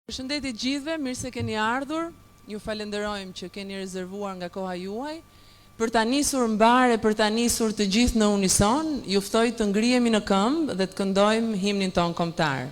Përshëndetje gjithëve, mirë se keni ardhur. Ju falenderojmë që keni rezervuar nga koha juaj. Për ta nisur mbare, për ta nisur të gjithë në unison, ju ftoj të ngrihemi në këmbë dhe të këndojmë himnin ton kombëtar.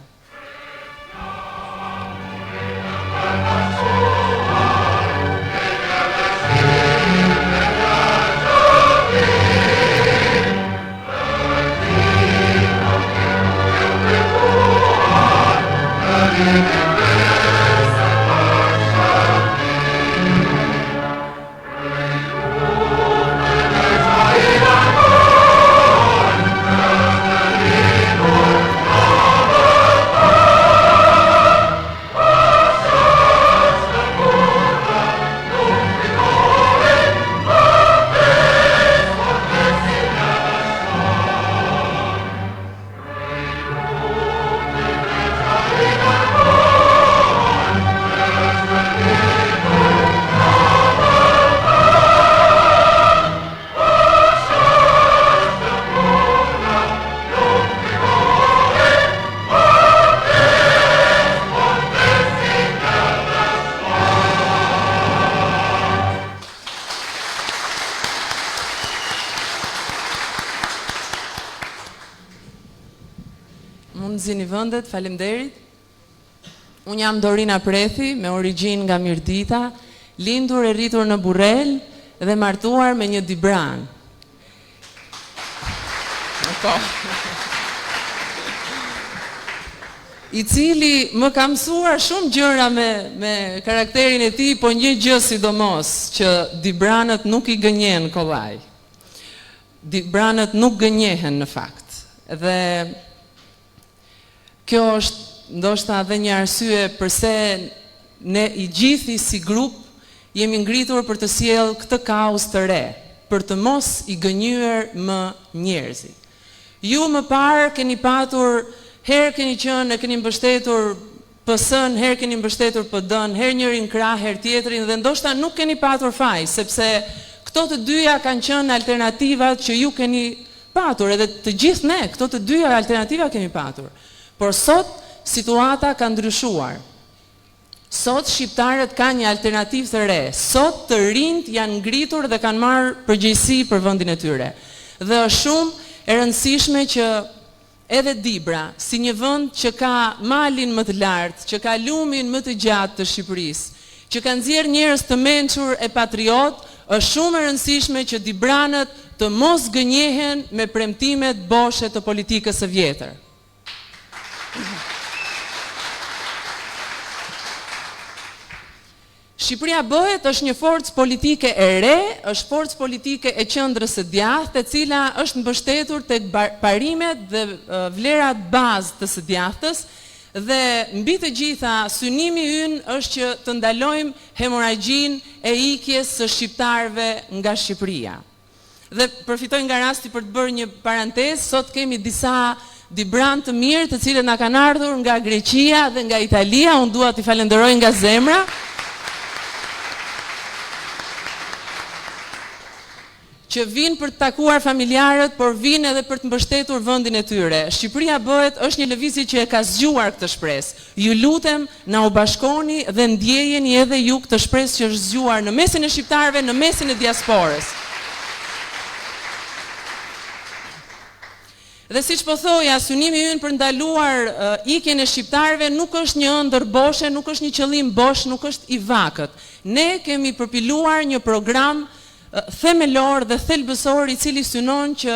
Mund zini vëndet, faleminderit. Unë jam Dorina Prethi, me origjinë nga Mirdita, lindur e rritur në Burrel dhe martuar me një Dibran. I cili më ka mësuar shumë gjëra me karakterin e tij, po një gjë sidomos, që Dibranët nuk i gënjen kollaj. Dibranët nuk gënjehen në fakt. Dhe kjo është ndoshta edhe një arsye përse ne i gjithi si grup jemi ngritur për të sjellë këtë kauz të re, për të mos i gënjyer më njerëzit. Ju më parë keni patur, herë keni qenë e keni mbështetur PS-n, herë keni mbështetur PD-n, herë njërin krah, herë tjetrin dhe ndoshta nuk keni patur faj, sepse këto të dyja kanë qenë alternativat që ju keni patur, edhe të gjithë ne këto të dyja alternativa kemi patur. Por sot situata ka ndryshuar. Sot shqiptarët kanë një alternativë të re. Sot të rinjt janë ngritur dhe kanë marrë përgjegjësi për vendin e tyre. Dhe është shumë e rëndësishme që edhe Dibra, si një vend që ka malin më të lartë, që ka lumin më të gjatë të Shqipërisë, që ka nxjerrë njerëz të mençur e patriot, është shumë e rëndësishme që Dibranët të mos gënjehen me premtimet boshe të politikës së vjetër. Shqipëria bëhet është një forcë politike e re, është forcë politike e qendrës së djathtë, e cila është mbështetur tek parimet dhe vlerat bazë të së djathtës, dhe mbi të gjitha synimi ynë është që të ndalojmë hemoragjinë e ikjes së shqiptarëve nga Shqipëria. Dhe përfitoj nga rasti për të bërë një parantezë, sot kemi disa Dibran të mirë të cilët na kanë ardhur nga Greqia dhe nga Italia, unë dua t'i falenderoj nga zemra. Që vinë për të takuar familjarët, por vinë edhe për të mbështetur vendin e tyre. Shqipëria bëhet është një lëvizje që e ka zgjuar këtë shpresë. Ju lutem, na u bashkoni dhe ndjejeni edhe ju këtë shpresë që është zgjuar në mesin e shqiptarëve, në mesin e diasporës. Dhe siç po thoja, synimi ynë për ndaluar ikjen e shqiptarëve nuk është një ëndër boshe, nuk është një qëllim bosh, nuk është i vakët. Ne kemi përpiluar një program themelor dhe thelbësor i cili synon që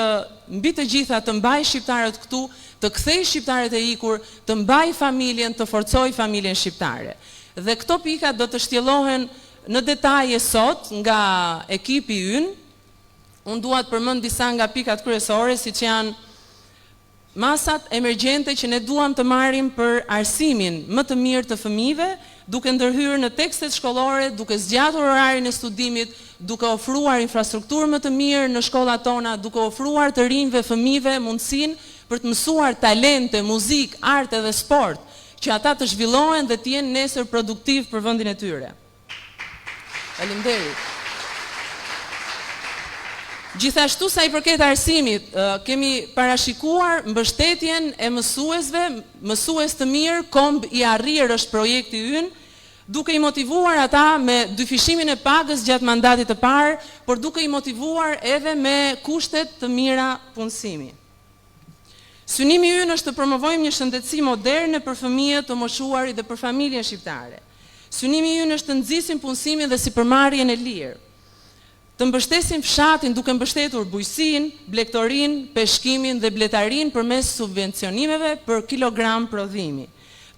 mbi të gjitha të mbaj shqiptarët këtu, të kthej shqiptarët e ikur, të mbaj familjen, të forcoj familjen shqiptare. Dhe këto pika do të shtjellohen në detaje sot nga ekipi ynë. Unë dua të përmend disa nga pikat kryesore, siç janë masat emergjente që ne duam të marrim për arsimin më të mirë të fëmijëve, duke ndërhyrë në tekstet shkollore, duke zgjatur orarin e studimit, duke ofruar infrastrukturë më të mirë në shkollat tona, duke ofruar të rinjve fëmijëve mundësinë për të mësuar talente, muzikë, arte dhe sport, që ata të zhvillohen dhe të jenë nesër produktiv për vendin e tyre. Faleminderit. Gjithashtu sa i përket arsimit, kemi parashikuar mbështetjen e mësuesve, mësues të mirë, komb i arrir është projekti ynë, duke i motivuar ata me dyfishimin e pagës gjatë mandatit të parë, por duke i motivuar edhe me kushtet të mira punësimi. Synimi ynë është të promovojmë një shëndetësi moderne për fëmijët të moshuarit dhe për familjen shqiptare. Synimi ynë është të nxisim punësimin dhe sipërmarrjen e lirë. Të mbështesim fshatin duke mbështetur bujqësinë, blegtorinë, peshkimin dhe bletarin përmes subvencionimeve për kilogram prodhimi.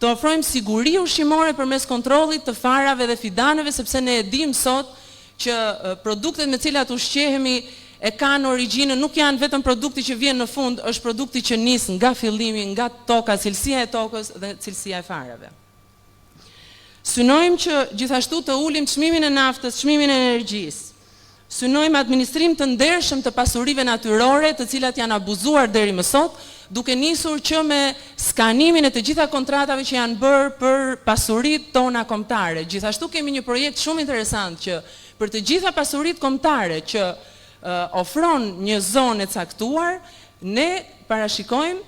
Të ofrojmë siguri ushqimore përmes kontrollit të farave dhe fidaneve, sepse ne e dim sot që produktet me cilat ushqehemi e kanë origjinën, nuk janë vetëm produkti që vjen në fund, është produkti që nis nga fillimi, nga toka, cilësia e tokës dhe cilësia e farave. Synojmë që gjithashtu të ulim çmimin e naftës, çmimin e energjisë. Synojmë administrim të ndershëm të pasurive natyrore, të cilat janë abuzuar deri më sot, duke nisur që me skanimin e të gjitha kontratave që janë bërë për pasuritë tona kombëtare. Gjithashtu kemi një projekt shumë interesant që për të gjitha pasuritë kombëtare që ofron një zonë e caktuar, ne parashikojmë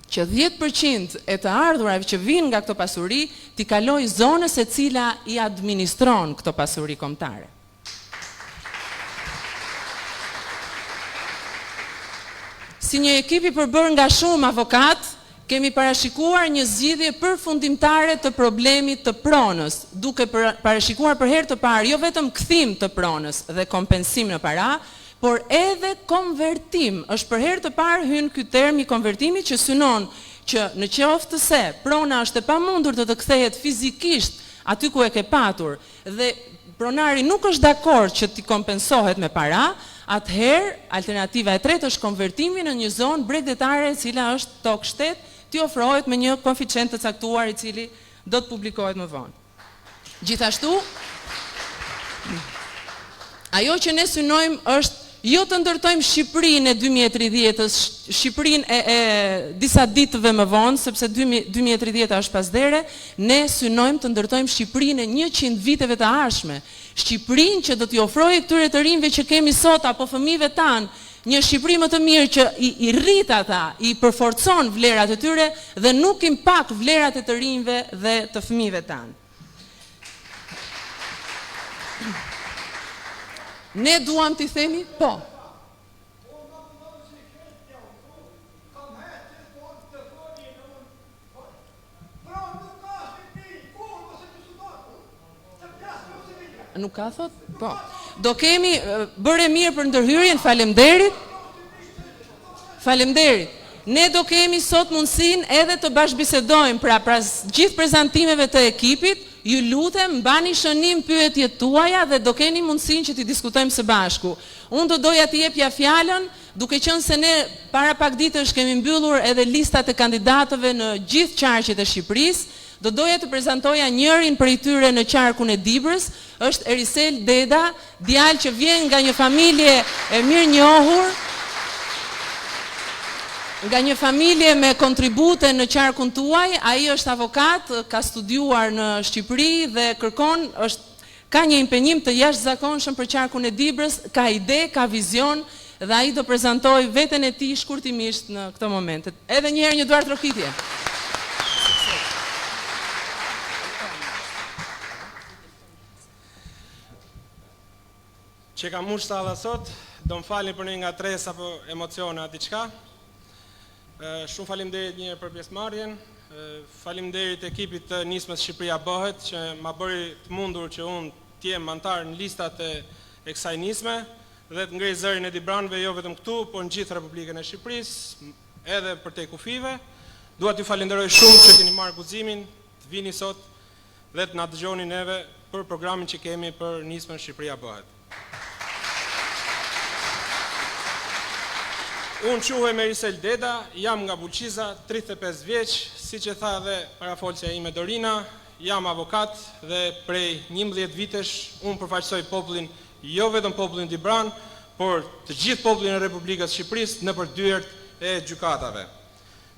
që 10% e të ardhurave që vinë nga këto pasuri t'i kalojë zonës e cila i administron këto pasuri kombëtare. Si një ekip i përbërë nga shumë avokat, kemi parashikuar një zgjidhje përfundimtare të problemit të pronës, duke parashikuar për herë të parë jo vetëm kthim të pronës dhe kompensim në para, por edhe konvertim. Është për herë të parë hyn ky term i konvertimit që synon që në qoftë se prona është e pamundur të kthehet fizikisht aty ku e ke patur dhe pronari nuk është dakord që t'i kompensohet me para, atëherë, alternativa e tretë është konvertimi në një zonë bregdetare e cila është tokë shtet, t'i ofrohet me një koeficient të caktuar i cili do të publikohet më vonë. Gjithashtu, ajo që ne synojmë është jo të ndërtojmë Shqipërinë e 2030-ës, Shqipërinë e disa ditëve më vonë, sepse 2030 është pasdere, ne synojmë të ndërtojmë Shqipërinë e 100 viteve të ardhshme. Shqipërinë që do t'i ofrojë këtyre të rinjve që kemi sot apo fëmijëve tanë, një Shqipëri më të mirë që i rrit ata, i përforcon vlerat e tyre dhe nuk i mpak vlerat e të rinjve dhe të fëmijëve tanë. Ne duam t'i themi, po. Nuk ka thot? Po. Do kemi bërë mirë për ndërhyrjen, faleminderit. Faleminderit. Ne do kemi sot mundësinë edhe të bashkëbisedojmë pra gjithë prezantimeve të ekipit. Ju lutem, mbani shënim pyetjet tuaja dhe do keni mundësinë që t'i diskutojmë së bashku. Unë do doja t'i jepja fjalën, duke qenë se ne para pak ditësh kemi mbyllur edhe listat e kandidatëve në gjithë qarqet e Shqipërisë. Do doja të prezantoja njërin prej tyre në qarkun e Dibrës, është Erisel Deda, djalë që vjen nga një familje e mirënjohur, nga një familje me kontribute në qarkun tuaj. Ai është avokat, ka studiuar në Shqipëri dhe ka një impenjim të jashtëzakonshëm për qarkun e Dibrës, ka ide, ka vizion dhe ai do prezantoj veten e tij shkurtimisht në këtë moment. Edhe një herë një duar trokitje. Që kam mush sa dhe sot, do më falin për një nga tres apo emocione a diqka. Shumë faleminderit një për pjesëmarrjen, faleminderit ekipit të Nismës Shqipëria Bëhet që ma bëri të mundur që unë t'jem antar në listat e kësaj nisme dhe të ngrej zërin e Dibranëve jo vetëm këtu, por në gjithë Republikën e Shqipërisë, edhe për te kufive. Dua t'ju falenderoj shumë që keni marrë guximin të vini sot dhe të na dëgjoni neve për programin që kemi për Nismën Shqipëria Bëhet. Unë quhem Erisel Deda, jam nga Bulqiza, 35 vjeç, si që tha dhe parafolësja ime Dorina, jam avokat dhe prej 11 vitesh unë përfaqësoj popullin, jo vetëm popullin Dibran, por të gjithë popullin e Republikës Shqipërisë në për dyert e gjykatave.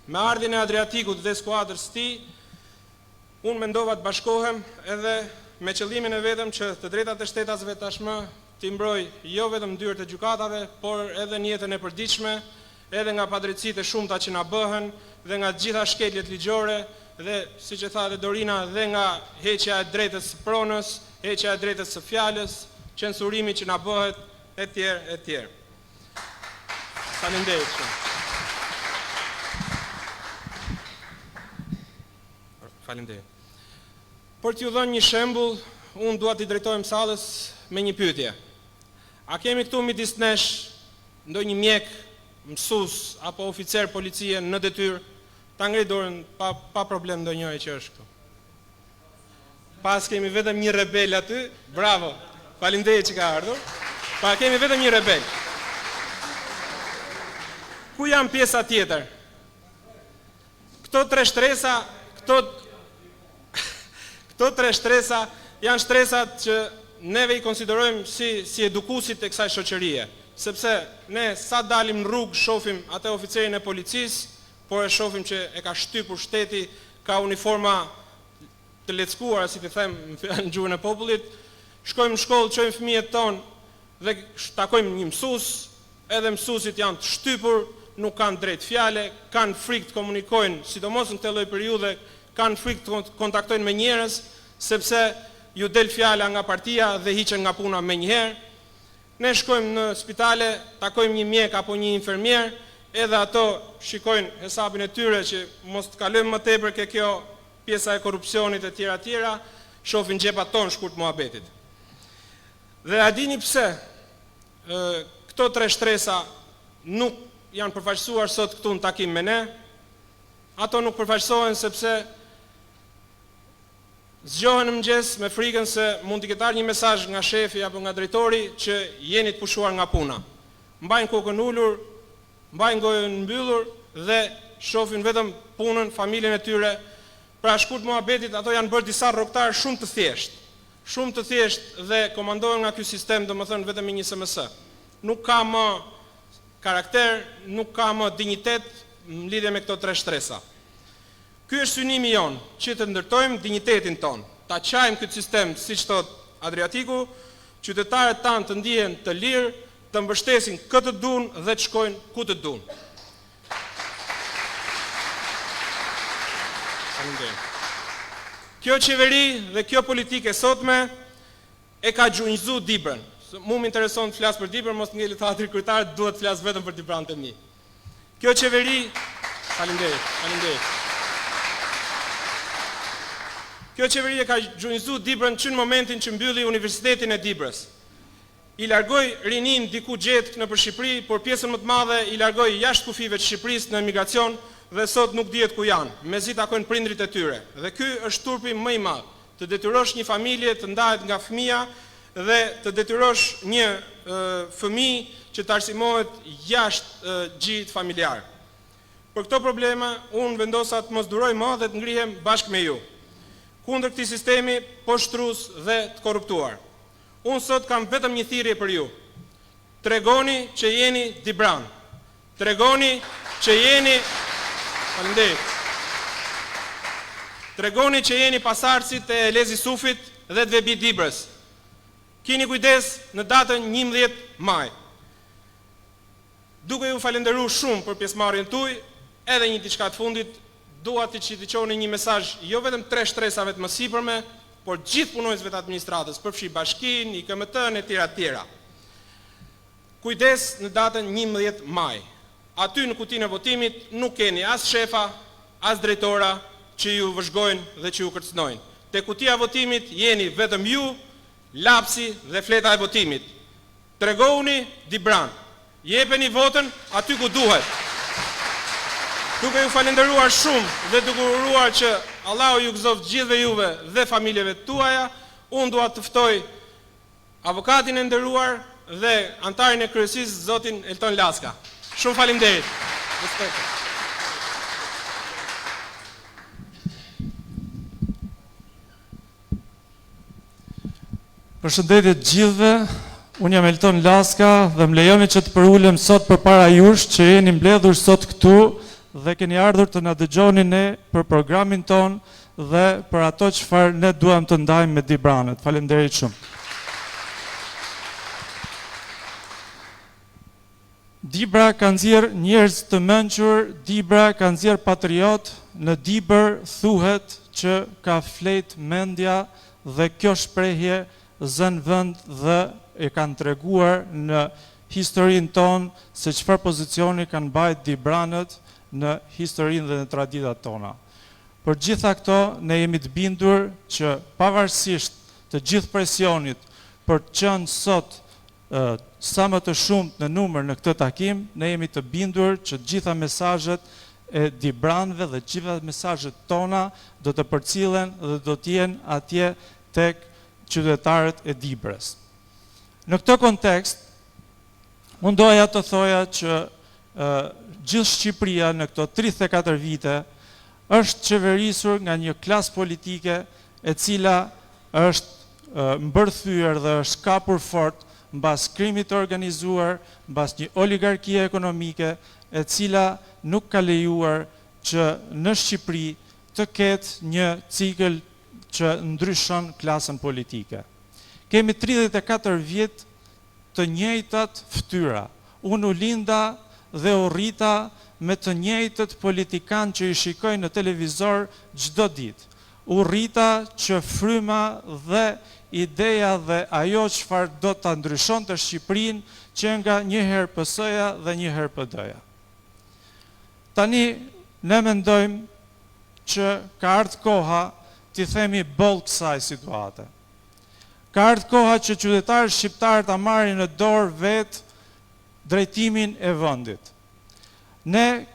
Me ardhin e Adriatikut dhe skuadrës tij, unë mendova të bashkohem edhe me qëllimin e vetëm që të drejtat e shtetasve tashmë t'i mbroj jo vetëm dyert e gjykatave, por edhe në jetën e përditshme, edhe nga padrejtësitë e shumta që na bëhen dhe nga të gjitha shkeljet ligjore dhe siç e tha edhe Dorina, dhe nga heqja e drejtës së pronës, heqja e drejtës së fjalës, censurimi që na bëhet etj. etj. Faleminderit shumë. Faleminderit. Për t'ju dhënë një shembull, unë dua t'i drejtojmë sallës me një pyetje. A kemi këtu midis nesh ndonjë mjek, mësues apo oficer policie në detyrë? Ta ngrej dorën pa problem ndonjëri që është këtu. Pas kemi vetëm një rebel aty. Bravo. Faleminderit që ka ardhur. Pa kemi vetëm një rebel. Ku janë pjesa tjetër? Këto tre shtresa, këto tre shtresa janë shtresat që neve i konsiderojmë si edukuesit e kësaj shoqërie, sepse ne sa dalim në rrugë shohim atë oficerin e policisë, por e shohim që e ka shtypur shteti, ka uniforma të leckuara, si të them në gjuhën e popullit, shkojmë në shkollë, çojmë fëmijët tonë dhe takojmë një mësues, edhe mësuesit janë të shtypur, nuk kanë drejt fjale, kanë frikë të komunikojnë, sidomos në këtë lloj periudhe, kanë frikë të kontaktojnë me njerëz, sepse ju del fjala nga partia dhe hiqen nga puna me njëherë. Ne shkojmë në spitale, takojmë një mjek apo një infermier, edhe ato shikojnë hesabin e tyre që mos të kalojmë më tepër ke kjo pjesa e korrupsionit e tjera, shohin xhepat tonë shkurt muhabetit. Dhe a dini pse këto tre shtresa nuk janë përfaqësuar sot këtu në takim me ne? Ato nuk përfaqësohen sepse zgjohen në mëngjes me frikën se mund t'i ketë ardhur një mesazh nga shefi apo nga drejtori që jeni të pushuar nga puna. Mbajnë kokën ulur, mbajnë gojën mbyllur dhe shohin vetëm punën, familjen e tyre. Pra shkurt muhabetit, ato janë bërë disa rrogtar shumë të thjeshtë dhe komandohen nga ky sistem, domethënë vetëm me një SMS. Nuk ka më karakter, nuk ka më dinjitet në lidhje me këto tre shtresa. Ky është synimi jon, që të ndërtojmë dinjitetin ton, ta qajmë këtë sistem, siç thot Adriatiku, qytetarët tanë të ndihen të lirë, të mbështesin këtë duan dhe të shkojnë ku të duan. Kjo qeveri dhe kjo politike sotme e ka gjunjëzu Dibrën. Mu më intereson të flasë për Dibrën, mos ngeli teatri kryetar, duhet të flasë vetëm për Dibrant e mi. Kjo qeveri, faleminderit. Kjo qeveri e ka gjunjëzu Dibrën që në momentin që mbylli Universitetin e Dibrës. I largoi rinin diku gjetë në për Shqipëri, por pjesën më të madhe i largoi jashtë kufive të Shqipërisë në emigracion dhe sot nuk dihet ku janë, mezi takojnë prindrit e tyre. Dhe ky është turpi më i madh, të detyrosh një familje të ndahet nga fëmia dhe të detyrosh një fëmijë që të arsimohet jashtë gjit familjar. Për këto probleme, unë vendosa të mos duroj më dhe të ngrihem bashkë me ju, kundër këtij sistemi poshtrues dhe të korruptuar. Unë sot kam vetëm një thirrje për ju. Tregoni që jeni Dibran. Tregoni që jeni Tregoni që jeni pasardhësit e Elezi Sufit dhe të Vebi Dibrës. Kini kujdes në datën 11 maj. Duke ju falenderuar shumë për pjesëmarrjen tuaj, edhe një diçka të fundit, dua t'i çoni një mesazh jo vetëm tre shtresave të mësipërme, por gjithë punonjësve të administratës, përfshi bashkinë, IKMT-n e tjera. Kujdes në datën 11 maj. Aty në kutinë e votimit nuk keni as shefa, as drejtora që ju vëzhgojnë dhe që ju kërcënojnë. Te kutia e votimit jeni vetëm ju, lapsi dhe fleta e votimit. Tregoni Dibran. Jepeni votën aty ku duhet. Duke ju falenderuar shumë dhe duke uruar që Allahu ju gëzoft gjithëve juve dhe familjeve tuaja, unë dua të ftoj avokatin e nderuar dhe antarin e kryesisë, zotin Elton Laska. Shumë faleminderit. Përshëndetje të gjithëve, unë jam Elton Laska dhe më lejoni që të përulem sot përpara jush që jeni mbledhur sot këtu dhe keni ardhur të na dëgjoni ne për programin ton dhe për ato çfarë ne duam të ndajmë me Dibranet. Faleminderit shumë. Dibra ka nxjerr njerëz të mençur, Dibra ka nxjerr patriot, në Dibër thuhet që ka flet mendja dhe kjo shprehje zën vend dhe e kanë treguar në historinë tonë se çfarë pozicioni kanë mbajtur dibranët në historinë dhe në traditat tona. Për gjitha këto, ne jemi të bindur që pavarësisht të gjithë presionit për të qenë sot sa më të shumt në numër në këtë takim, ne jemi të bindur që gjitha mesazhet e dibranëve dhe gjitha mesazhet tona do të përcillen dhe do të jenë atje tek qytetarët e Dibrës. Në këtë kontekst, unë doja të thoja që gjithë Shqipëria në këto 34 vite është qeverisur nga një klasë politike e cila është mbërthyer dhe është kapur fort mbas krimit të organizuar, mbas një oligarkie ekonomike e cila nuk ka lejuar që në Shqipëri të ketë një cikël që ndryshon klasën politike. Kemi 34 vjet të njëjtat fytyra. Unë u linda dhe u rrita me të njëjtët politikan që i shikoj në televizor çdo ditë. U rrita që fryma dhe ideja dhe ajo çfarë do ta ndryshonte Shqipërinë që nga një herë PS-ja dhe një herë PD-ja. Tani ne mendojmë që ka ardhur koha t'i themi boll kësaj situate. Ka ardhur koha që qytetarët shqiptarë ta marrin në dorë vetë drejtimin e vendit. Ne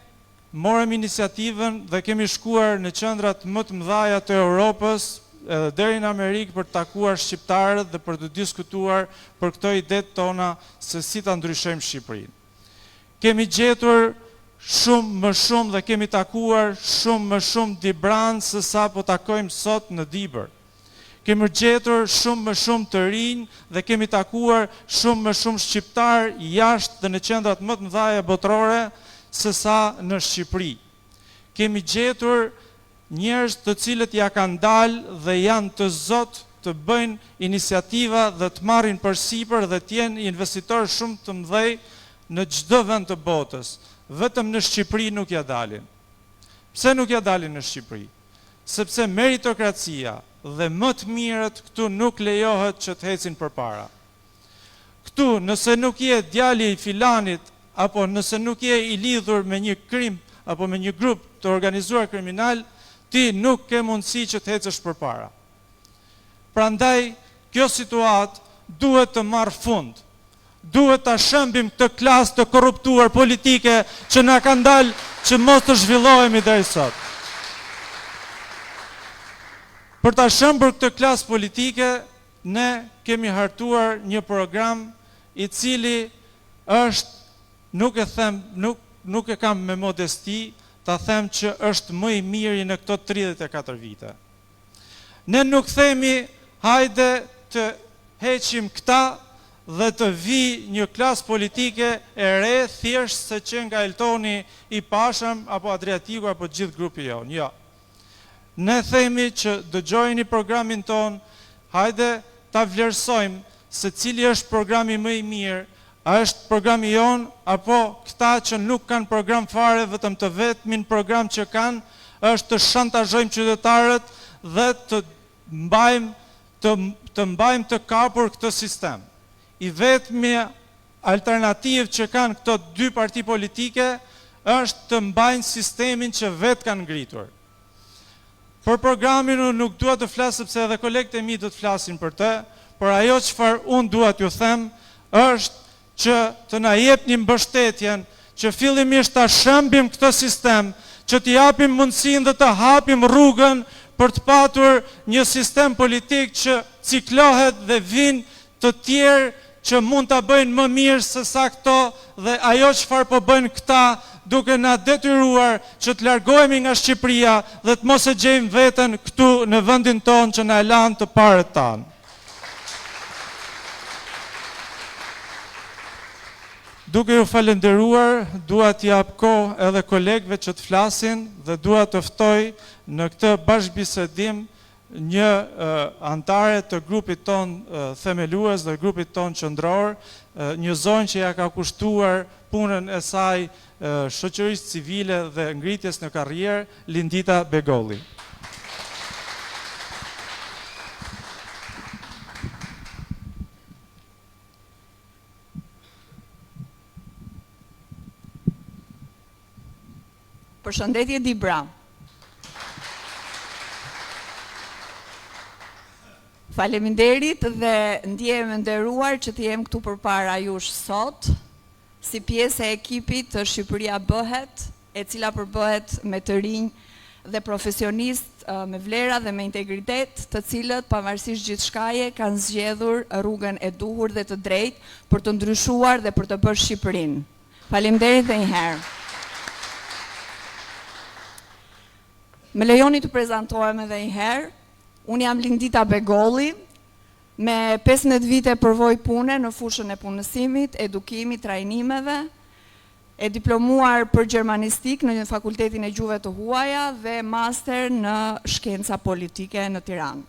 morëm iniciativën dhe kemi shkuar në qendrat më të mëdha të Europës edhe deri në Amerikë për të takuar shqiptarët dhe për të diskutuar për këto idetë tona se si ta ndryshojmë Shqipërinë. Kemi gjetur shumë më shumë dhe kemi takuar shumë më shumë dibranë se sa po takojmë sot në Dibër. Kemi gjetur shumë më shumë të rinj dhe kemi takuar shumë më shumë shqiptar jashtë dhe në qendrat më të mëdha botërore se sa në Shqipëri. Kemi gjetur njerëz të cilët ja kanë dalë dhe janë të zot të bëjnë iniciativa dhe të marrin përsipër dhe të jenë investitorë shumë të mëdhej në çdo vend të botës. Vetëm në Shqipëri nuk ja dalin. Pse nuk ja dalin në Shqipëri? Sepse meritokracia dhe më të mirët këtu nuk lejohet që të ecin përpara. Këtu nëse nuk je djali i filanit apo nëse nuk je i lidhur me një krim apo me një grup të organizuar kriminal, ti nuk ke mundësi që të ecësh përpara. Prandaj, kjo situatë duhet të marrë fund. Duhet ta shëmbim këtë klasë të korruptuar politike që na ka ndalë që mos të zhvillohemi deri sot. Për ta shëmbur këtë klasë politike, ne kemi hartuar një program i cili është, nuk e kam me modesti, ta them që është më i miri në këto 34 vite. Ne nuk themi hajde të heqim këta dhe të vi një klasë politike e re thjesht se që nga Eltoni i Pashëm apo Adriatiku apo gjithë grupi jonë. Jo. Ne themi që dëgjojini programin ton, hajde ta vlerësojmë se cili është programi më i mirë, a është programi jonë, apo këta që nuk kanë program fare, vetëm të vetmin program që kanë, është të shantazhojmë qytetarët dhe të mbajmë të kapur këtë sistem. I vetmi alternativë që kanë këto dy parti politike është të mbajnë sistemin që vetë kanë ngritur. Për programin unë nuk dua të flas sepse edhe kolegët e mi do të flasin për të, por ajo çfarë unë dua t'ju them është që të na jepni mbështetjen që fillimisht ta shëmbim këtë sistem, që t'i japim mundësinë dhe të hapim rrugën për të patur një sistem politik që ciklohet dhe vinë të tjerë që mund ta bëjnë më mirë se sa këto dhe ajo çfarë po bëjnë këta duke na detyruar që të largohemi nga Shqipëria dhe të mos e gjejmë veten këtu në vendin tonë që na e lanë të parët tanë. Duke ju falenderuar, dua t'i jap kohë edhe kolegëve që të flasin dhe dua të ftoj në këtë bashkëbisedim një antare të grupit ton themelues dhe grupit ton qendror, një zonë që ja ka kushtuar punën e saj shoqërisë civile dhe ngritjes në karrierë, Lindita Begolli. Përshëndetje Dibra. Faleminderit dhe ndjehem e nderuar që të jem këtu përpara jush sot, si pjesë e ekipit të Shqipëria Bëhet, e cila përbëhet me të rinj dhe profesionist me vlera dhe me integritet, të cilët pavarësisht gjithçkaje kanë zgjedhur rrugën e duhur dhe të drejtë për të ndryshuar dhe për të bërë Shqipërinë. Faleminderit edhe një herë. Me lejoni të prezantohem edhe një herë. Unë jam Lindita Begolli, me 15 vite përvoj pune në fushën e punësimit, edukimit, trajnimeve, e diplomuar për gjermanistik në Fakultetin e Gjuhëve të Huaja dhe master në shkenca politike në Tiranë.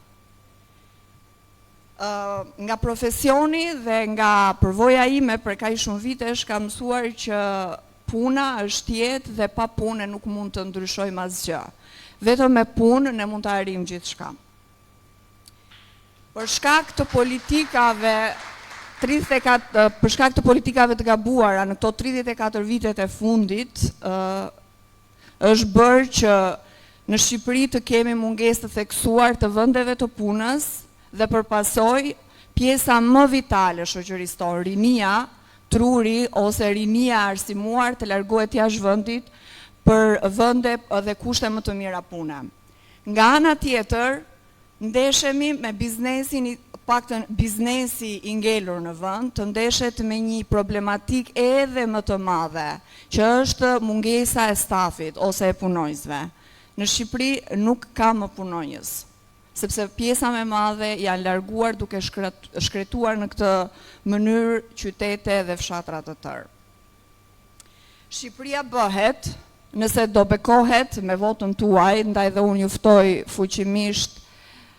Nga profesioni dhe nga përvoja ime për kaq shumë vitesh kam mësuar që puna është jetë dhe pa punë nuk mund të ndryshojmë asgjë. Vetëm me punë ne mund të arrijmë gjithçka. Për shkak të politikave të gabuara në këto 34 vitet e fundit, është bërë që në Shqipëri të kemi mungesë të theksuar të vendeve të punës dhe përpasoj pjesa më vitale shoqërisë tonë, rinia, truri ose rinia arsimuar të largohet jashtë vendit për vende dhe kushte më të mira pune. Nga ana tjetër, ndeshemi me biznesin, paktën biznesi i ngelur në vend, të ndeshet me një problematik edhe më të madhe, që është mungesa e stafit ose e punojësve. Në Shqipëri nuk ka më punonjës, sepse pjesa më e madhe janë larguar duke shkretuar në këtë mënyrë qytete dhe fshatra të tërë. Shqipëria Bëhet, nëse do bekohet me votën tuaj, ndaj dhe unë juftoj fuqimisht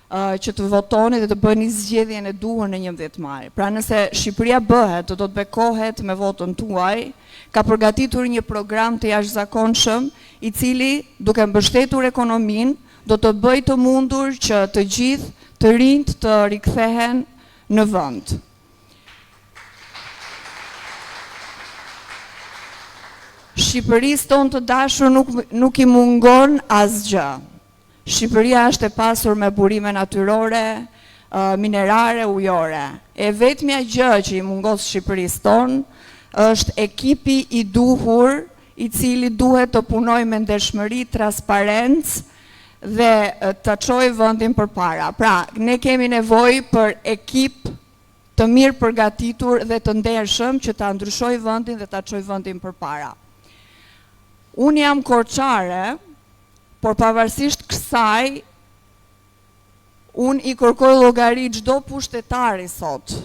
që të votoni dhe të bëni zgjedhjen e duhur në 11 maj. Pra nëse Shqipëria Bëhet do të bekohet me votën tuaj, ka përgatitur një program të jashtëzakonshëm i cili duke mbështetur ekonominë do të bëjë të mundur që të gjithë të rinjt të rikthehen në vend. Shqipërisë tonë të dashur nuk i mungon asgjë. Shqipëria është e pasur me burime natyrore, minerare, ujore. E vetmja gjë që i mungos Shqipërisë tonë është ekipi i duhur, i cili duhet të punojë me ndershmëri, transparencë dhe të çojë vendin përpara. Pra, ne kemi nevojë për ekip të mirë përgatitur dhe të ndershëm që ta ndryshojë vendin dhe ta çojë vendin përpara. Unë jam korçare, por pavarësisht kësaj, unë i kërkoj llogari çdo pushtetari sot,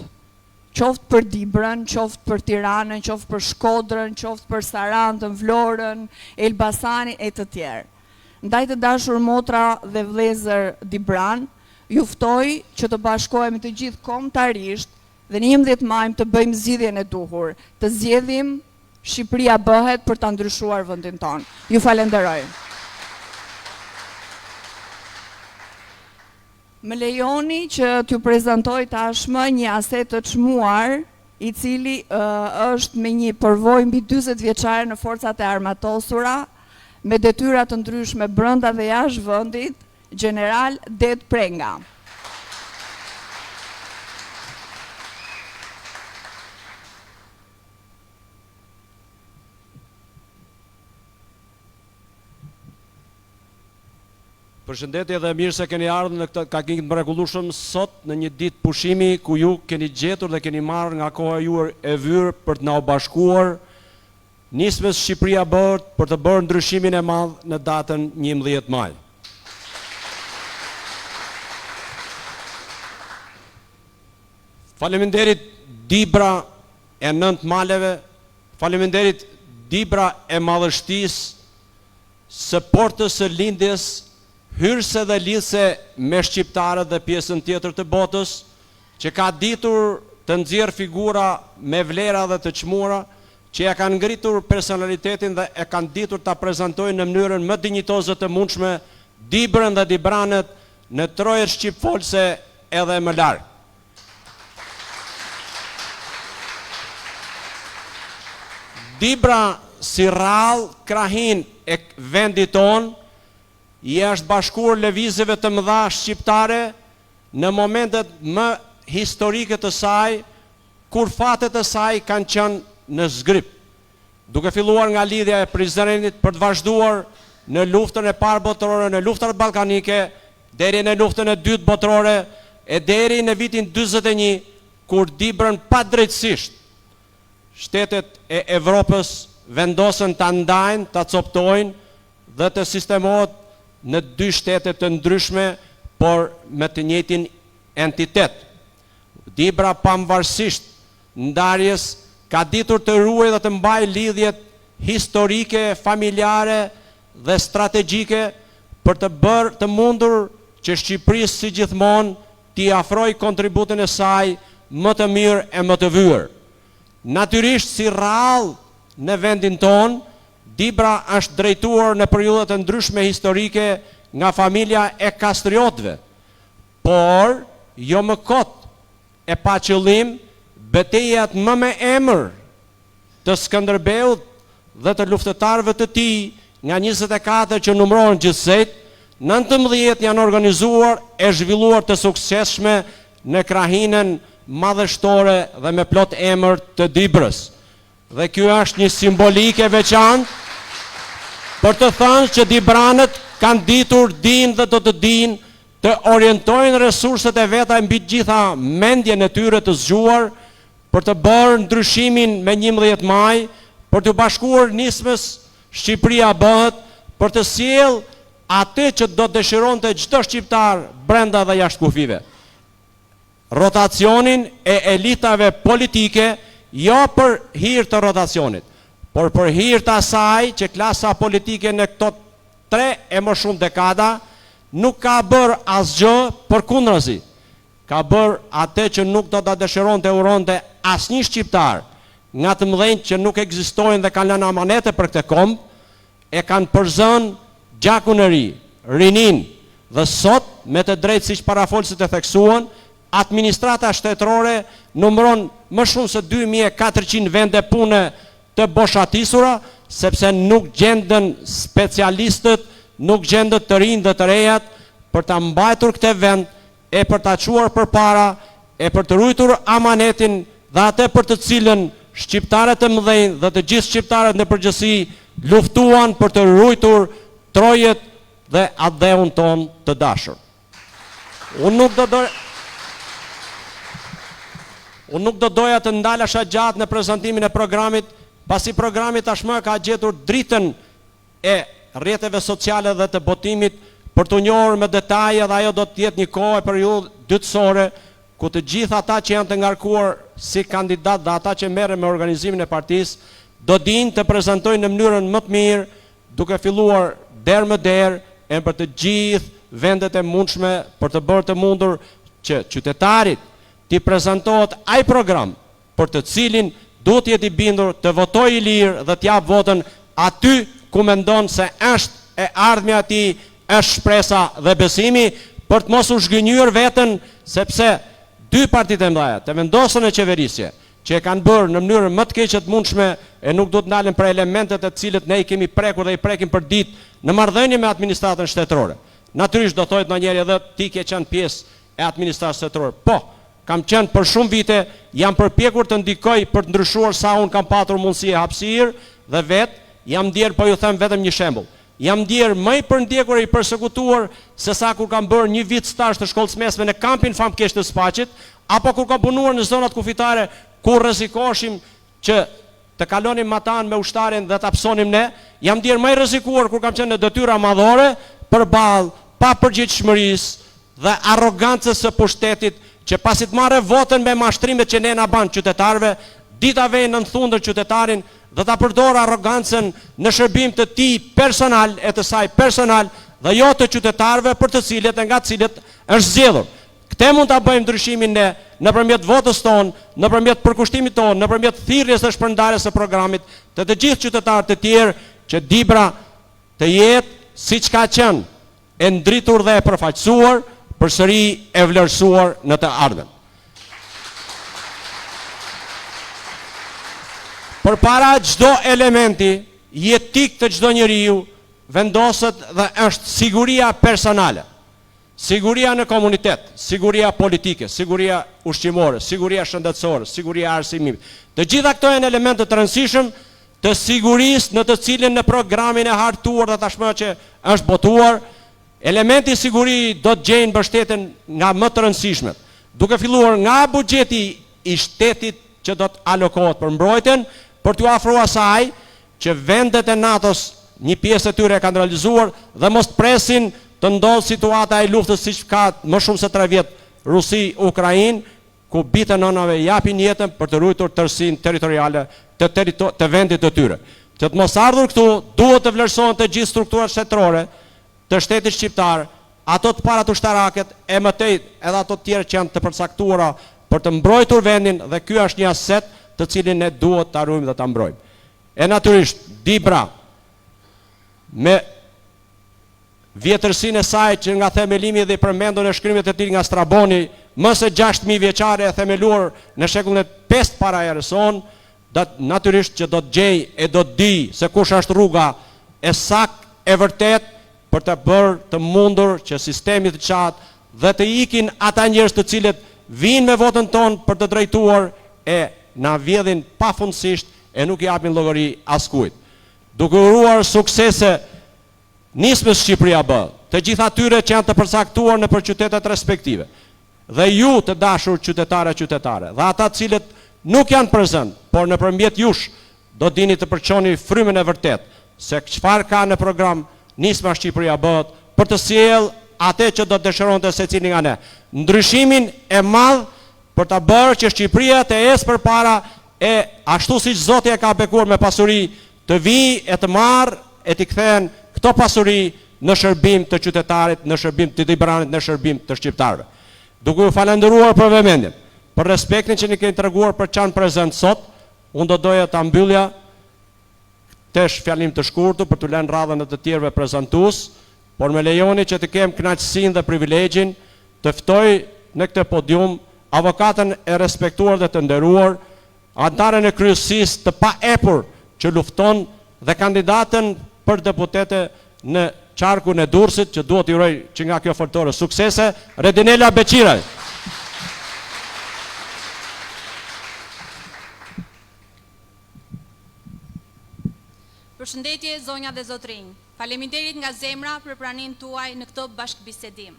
qoftë për Dibrën, qoftë për Tiranën, qoftë për Shkodrën, qoftë për Sarandën, Vlorën, Elbasanin e të tjerë. Ndaj të dashur motra dhe vëllezër Dibran, ju ftoj që të bashkohemi të gjithë kombëtarisht dhe në 11 maj të bëjmë zgjedhjen e duhur, të zgjedhim Shqipëria Bëhet për ta ndryshuar vendin tonë. Ju falenderoj. Më lejoni që t'ju prezantoj tashmë një aset të çmuar, i cili është me një përvojë mbi 40 vjeçare në forcat e armatosura, me detyra të ndryshme brenda dhe jashtë vendit, General Det Prenga. Përshëndetje dhe mirë se keni ardhur në këtë takim të mrekullueshëm sot në një ditë pushimi ku ju keni gjetur dhe keni marrë nga koha juaj e vyrë për të na u bashkuar nismes Shqipëria Bëhet për të bërë ndryshimin e madh në datën 11 maj. Faleminderit Dibra e 9 maleve, faleminderit Dibra e madhështisë, së portës së lindjes, hyrëse dhe lidhse me shqiptarët dhe pjesën tjetër të botës, që ka ditur të nxjerrë figura me vlera dhe të çmuara, që e kanë ngritur personalitetin dhe e kanë ditur ta prezantojnë në mënyrën më dinjitoze të mundshme Dibrën dhe Dibranet në trojë shqipfolse edhe më larg. Dibra si rrallë krahin e vendit ton, i është bashkuar lëvizjeve të mëdha shqiptare në momentet më historike të saj, kur fatet e saj kanë qenë në zgrip. Duke filluar nga lidhja e Prizrenit për të vazhduar në luftën e parë botërore, në luftën ballkanike, deri në luftën e dytë botërore, e deri në vitin 41, kur Dibrën padrejtësisht shtetet e Evropës vendosën ta ndajnë, ta coptojnë dhe të sistemohet në dy shtete të ndryshme, por me të njëjtin entitet. Dibra pavarësisht ndarjes ka ditur të ruajë dhe të mbajë lidhjet historike, familjare dhe strategjike për të bërë të mundur që Shqipërisë si gjithmonë t'i afrojë kontributin e saj më të mirë e më të vyer. Natyrisht si rrallë në vendin ton, Dibra është drejtuar në periudhat e ndryshme historike nga familja e Kastriotëve, por jo më kot e pa qëllim betejat më me emër të Skënderbeut dhe të luftëtarëve të tij, nga 24 që numërohen gjithsej, 19 janë organizuar e zhvilluar të suksesshme në krahinën madhështore dhe me plot emër të Dibrës. Dhe kjo është një simbolik e veçantë për të thënë që Dibranët kanë ditur, dinë dhe do të dinë të orientojnë resurset e veta mbi gjitha mendjen e tyre të zgjuar për të bërë ndryshimin me 11 maj, për të bashkuar nismës Shqipëria bëhet, për të sjellë atë që do dëshironte çdo shqiptar brenda dhe jashtë kufive. Rotacionin e elitave politike, jo për hir të rotacionit, por për hir të asaj që klasa politike në këto 3 e më shumë dekada nuk ka bërë asgjë përkundrazi. Ka bërë atë që nuk do ta dëshironte uronte asnjë shqiptar, nga të mëdhenjt që nuk ekzistojnë dhe kanë lënë amanete për këtë komb, e kanë përzënë gjakun e ri, rinin, dhe sot me të drejtë siç parafolësit e theksuan, administrata shtetërore numëron më shumë se 2400 vende pune të boshatisura, sepse nuk gjenden specialistët, nuk gjenden të rinj dhe të rejat për ta mbajtur këtë vend, e për ta çuar përpara, e për të ruajtur amanetin dhe atë për të cilën shqiptarët e mëdhenj dhe të gjithë shqiptarët në përgjithësi luftuan për të ruajtur trojet dhe atë dheun ton të dashur. Unë nuk do doja të ndalasha gjatë në prezantimin e programit, pasi programi tashmë ka gjetur dritën e rrjeteve sociale dhe të botimit për të njohur me detaje, dhe ajo do të jetë një kohë e periudhë dytësore ku të gjithë ata që janë të ngarkuar si kandidat dhe ata që merren me organizimin e partisë do dinë të prezantojnë në mënyrën më të mirë, duke filluar derë më derë e për të gjithë vendet e mundshme për të bërë të mundur që qytetarit t'i prezantohet ai program për të cilin duhet jetë i bindur të votojë i lirë dhe t'jap votën aty ku mendon se është e ardhmja e tij, është shpresa dhe besimi, për të mos u zhgënjur veten, sepse dy partitë e mëdha të vendosën e qeverisje që e kanë bërë në mënyrën më të keqe të mundshme, e nuk do të ndalen për elementet e cilët ne i kemi prekur dhe i prekim për ditë në marrëdhënie me administratën shtetërore. Natyrisht do thotë ndonjëherë edhe ti ke qenë pjesë e administratës shtetërore. Po, kam qenë për shumë vite, jam përpjekur të ndikoj për të ndryshuar sa unë kam patur mundësi e hapësirë dhe jam ndjerë, po ju them vetëm një shembull. Jam ndjerë më i përndjekur e i përsekutuar se sa kur kam bërë një vit stazh të shkollës mesme në kampin famkeq të Spaqit, apo kur kam punuar në zonat kufitare ku rrezikoshim që të kalonim matan me ushtarin dhe të hapsonim ne. Jam ndjerë më i rrezikuar kur kam qenë në detyra madhore përballë papërgjegjshmërisë dhe arrogancës së pushtetit, që pasi të marrë votën me mashtrimet që ne na ban qytetarëve, dita vjen në thundër qytetarin dhe ta përdor arrogancën në shërbim të tij personal, e të saj personal dhe jo të qytetarëve për të cilët e nga cilët është zgjedhur. Këte mund ta bëjmë ndryshimin ne nëpërmjet votës tonë, nëpërmjet përkushtimit tonë, nëpërmjet thirrjes së shpërndarjes së programit të gjithë qytetarët e tjerë që Dibra të jetë siç ka qenë, e ndritur dhe e përfaqësuar, përsëri e vlerësuar në të ardhmen. Përpara çdo elementi jetik të çdo njeriu vendoset dhe është siguria personale. Siguria në komunitet, siguria politike, siguria ushqimore, siguria shëndetësore, siguria arsimimit. Të gjitha këto janë elemente të rëndësishëm të sigurisë në të cilin në programin e hartuar dhe tashmë që është botuar, elementi siguri do të gjejnë mbështetjen nga më të rëndësishmet, duke filluar nga buxheti i shtetit që do të alokohet për mbrojtjen, për t'u afruar asaj që vendet e NATO-s një pjesë e tyre e kanë realizuar dhe mos presin të ndodhë situata e luftës siç ka më shumë se 3 vjet Rusi-Ukrainë, ku bitë nënave japin jetën për të ruajtur tërësinë territoriale të vendit të tyre. Që të mos ardhur këtu, duhet të vlerësohen të gjithë strukturat shtetërore të shtetit shqiptar, ato të parat ushtaraket e mëtej edhe ato të tjerë që janë të përcaktuara për të mbrojtur vendin, dhe ky është një aset të cilin ne duhet ta ruajmë dhe ta mbrojmë. E natyrisht, Dibra me vjetërsinë e saj që nga themelimi dhe i përmendur në shkrimet e tij nga Straboni, më së 6000 vjeçare e themeluar në shekullin e 5 para erës sonë, natyrisht që do të gjej e do të di se kush është rruga e saktë e vërtet për të bërë të mundur që sistemi të qatë dhe të ikin ata njerëz të cilët vinë me votën tonë për të drejtuar e na vjedhin pafundësisht e nuk i japin llogari askujt. Duke uruar suksese nismës Shqipëria B, të gjitha atyre që janë të përcaktuar në qytetet respektive, dhe ju të dashur qytetare, dhe ata cilët nuk janë prezent, por nëpërmjet jush do dini të përçoni frymën e vërtet se çfarë ka në program nisma Shqipëria B për të sjellë atë që do dëshironte secili nga ne. Ndryshimin e madh për ta bërë që Shqipëria të ecë përpara e ashtu siç Zoti e ka bekuar me pasuri, të vijë e të marrë e t'i kthehen këto pasuri në shërbim të qytetarit, në shërbim të Dibranit, në shërbim të shqiptarëve. Duke ju falendëruar për vëmendjen, për respektin që ne keni treguar për çan prezant sot, unë do doja ta mbyllja tesh fjalim të shkurtër për të lënë radhën e të tjerëve prezantues, por më lejoni që të kem kënaqësinë dhe privilegjin të ftoj në këtë podium avokatën e respektuar dhe të nderuar, anëtarën e kryesisë të paepur që lufton dhe kandidatën për deputete në qarkun e Durrësit, që duhet i uroj që nga kjo foltore suksese, Redinela Beqiraj. Përshëndetje zonja dhe zotrinj. Faleminderit nga zemra për praninë tuaj në këtë bashkëbisedim.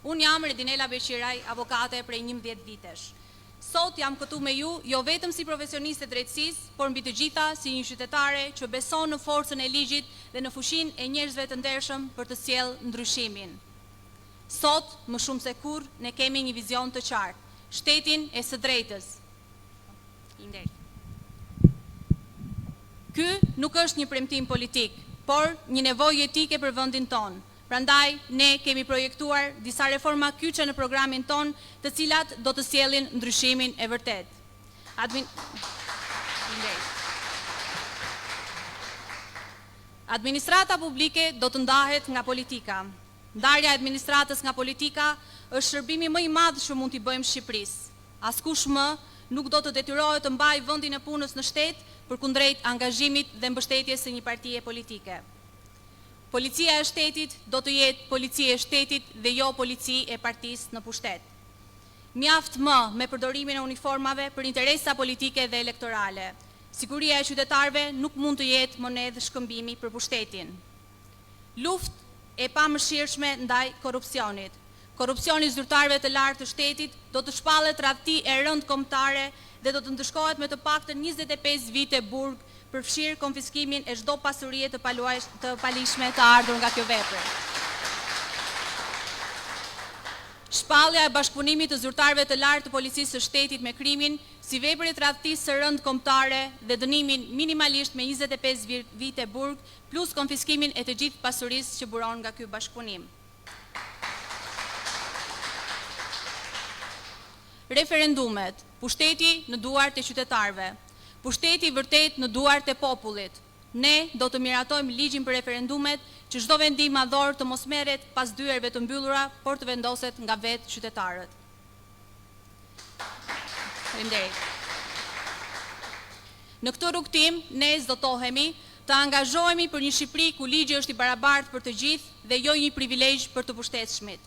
Unë jam Redinela Beqiraj, avokate prej 11 vitesh. Sot jam këtu me ju, jo vetëm si profesioniste drejtësisë, por mbi të gjitha si një qytetare që beson në forcën e ligjit dhe në fushinë e njerëzve të ndershëm për të sjellë ndryshimin. Sot, më shumë se kurrë, ne kemi një vizion të qartë, shtetin e së drejtës. Ky nuk është një premtim politik, por një nevojë etike për vendin tonë. Prandaj, ne kemi projektuar disa reforma kyçe në programin ton, të cilat do të sjellin ndryshimin e vërtet. Administrata publike do të ndahet nga politika. Ndarja e administratës nga politika është shërbimi më i madh që mund t'i bëjmë Shqipërisë. Askush më nuk do të detyrohet të mbajë vendin e punës në shtet përkundrejt angazhimit dhe mbështetjes së një partie politike. Policia e shtetit do të jetë policia e shtetit dhe jo polici e partisë në pushtet. Mjaft më me përdorimin e uniformave për interesa politike dhe elektorale. Siguria e qytetarëve nuk mund të jetë monedhë shkëmbimi për pushtetin. Luftë e pamëshirshme ndaj korrupsionit. Korrupsioni i zyrtarëve të lartë të shtetit do të shpallet tradhti e rënd kombëtare dhe do të ndëshkohet me të paktën 25 vite burg, përfshirë konfiskimin e çdo pasurie të palishme të ardhur nga kjo vepër. Shpallja e bashkëpunimit të zyrtarëve të lartë të policisë së shtetit me krimin, si vepër e tradhtisë së rënd kombëtare dhe dënimin minimalisht me 25 vite burg, plus konfiskimin e të gjithë pasurisë që buron nga ky bashkëpunim. Referendumet, pushteti në duart e qytetarëve, pushteti vërtet në duart e popullit. Ne do të miratojmë ligjin për referendumet që çdo vendim madhor të mos merret pas dyerve të mbyllura, por të vendoset nga vetë qytetarët. Faleminderit. Në këtë rrugtim, ne zdotohemi të angazhohemi për një Shqipëri ku ligji është i barabartë për të gjithë dhe jo një privilegj për të pushtetshmit.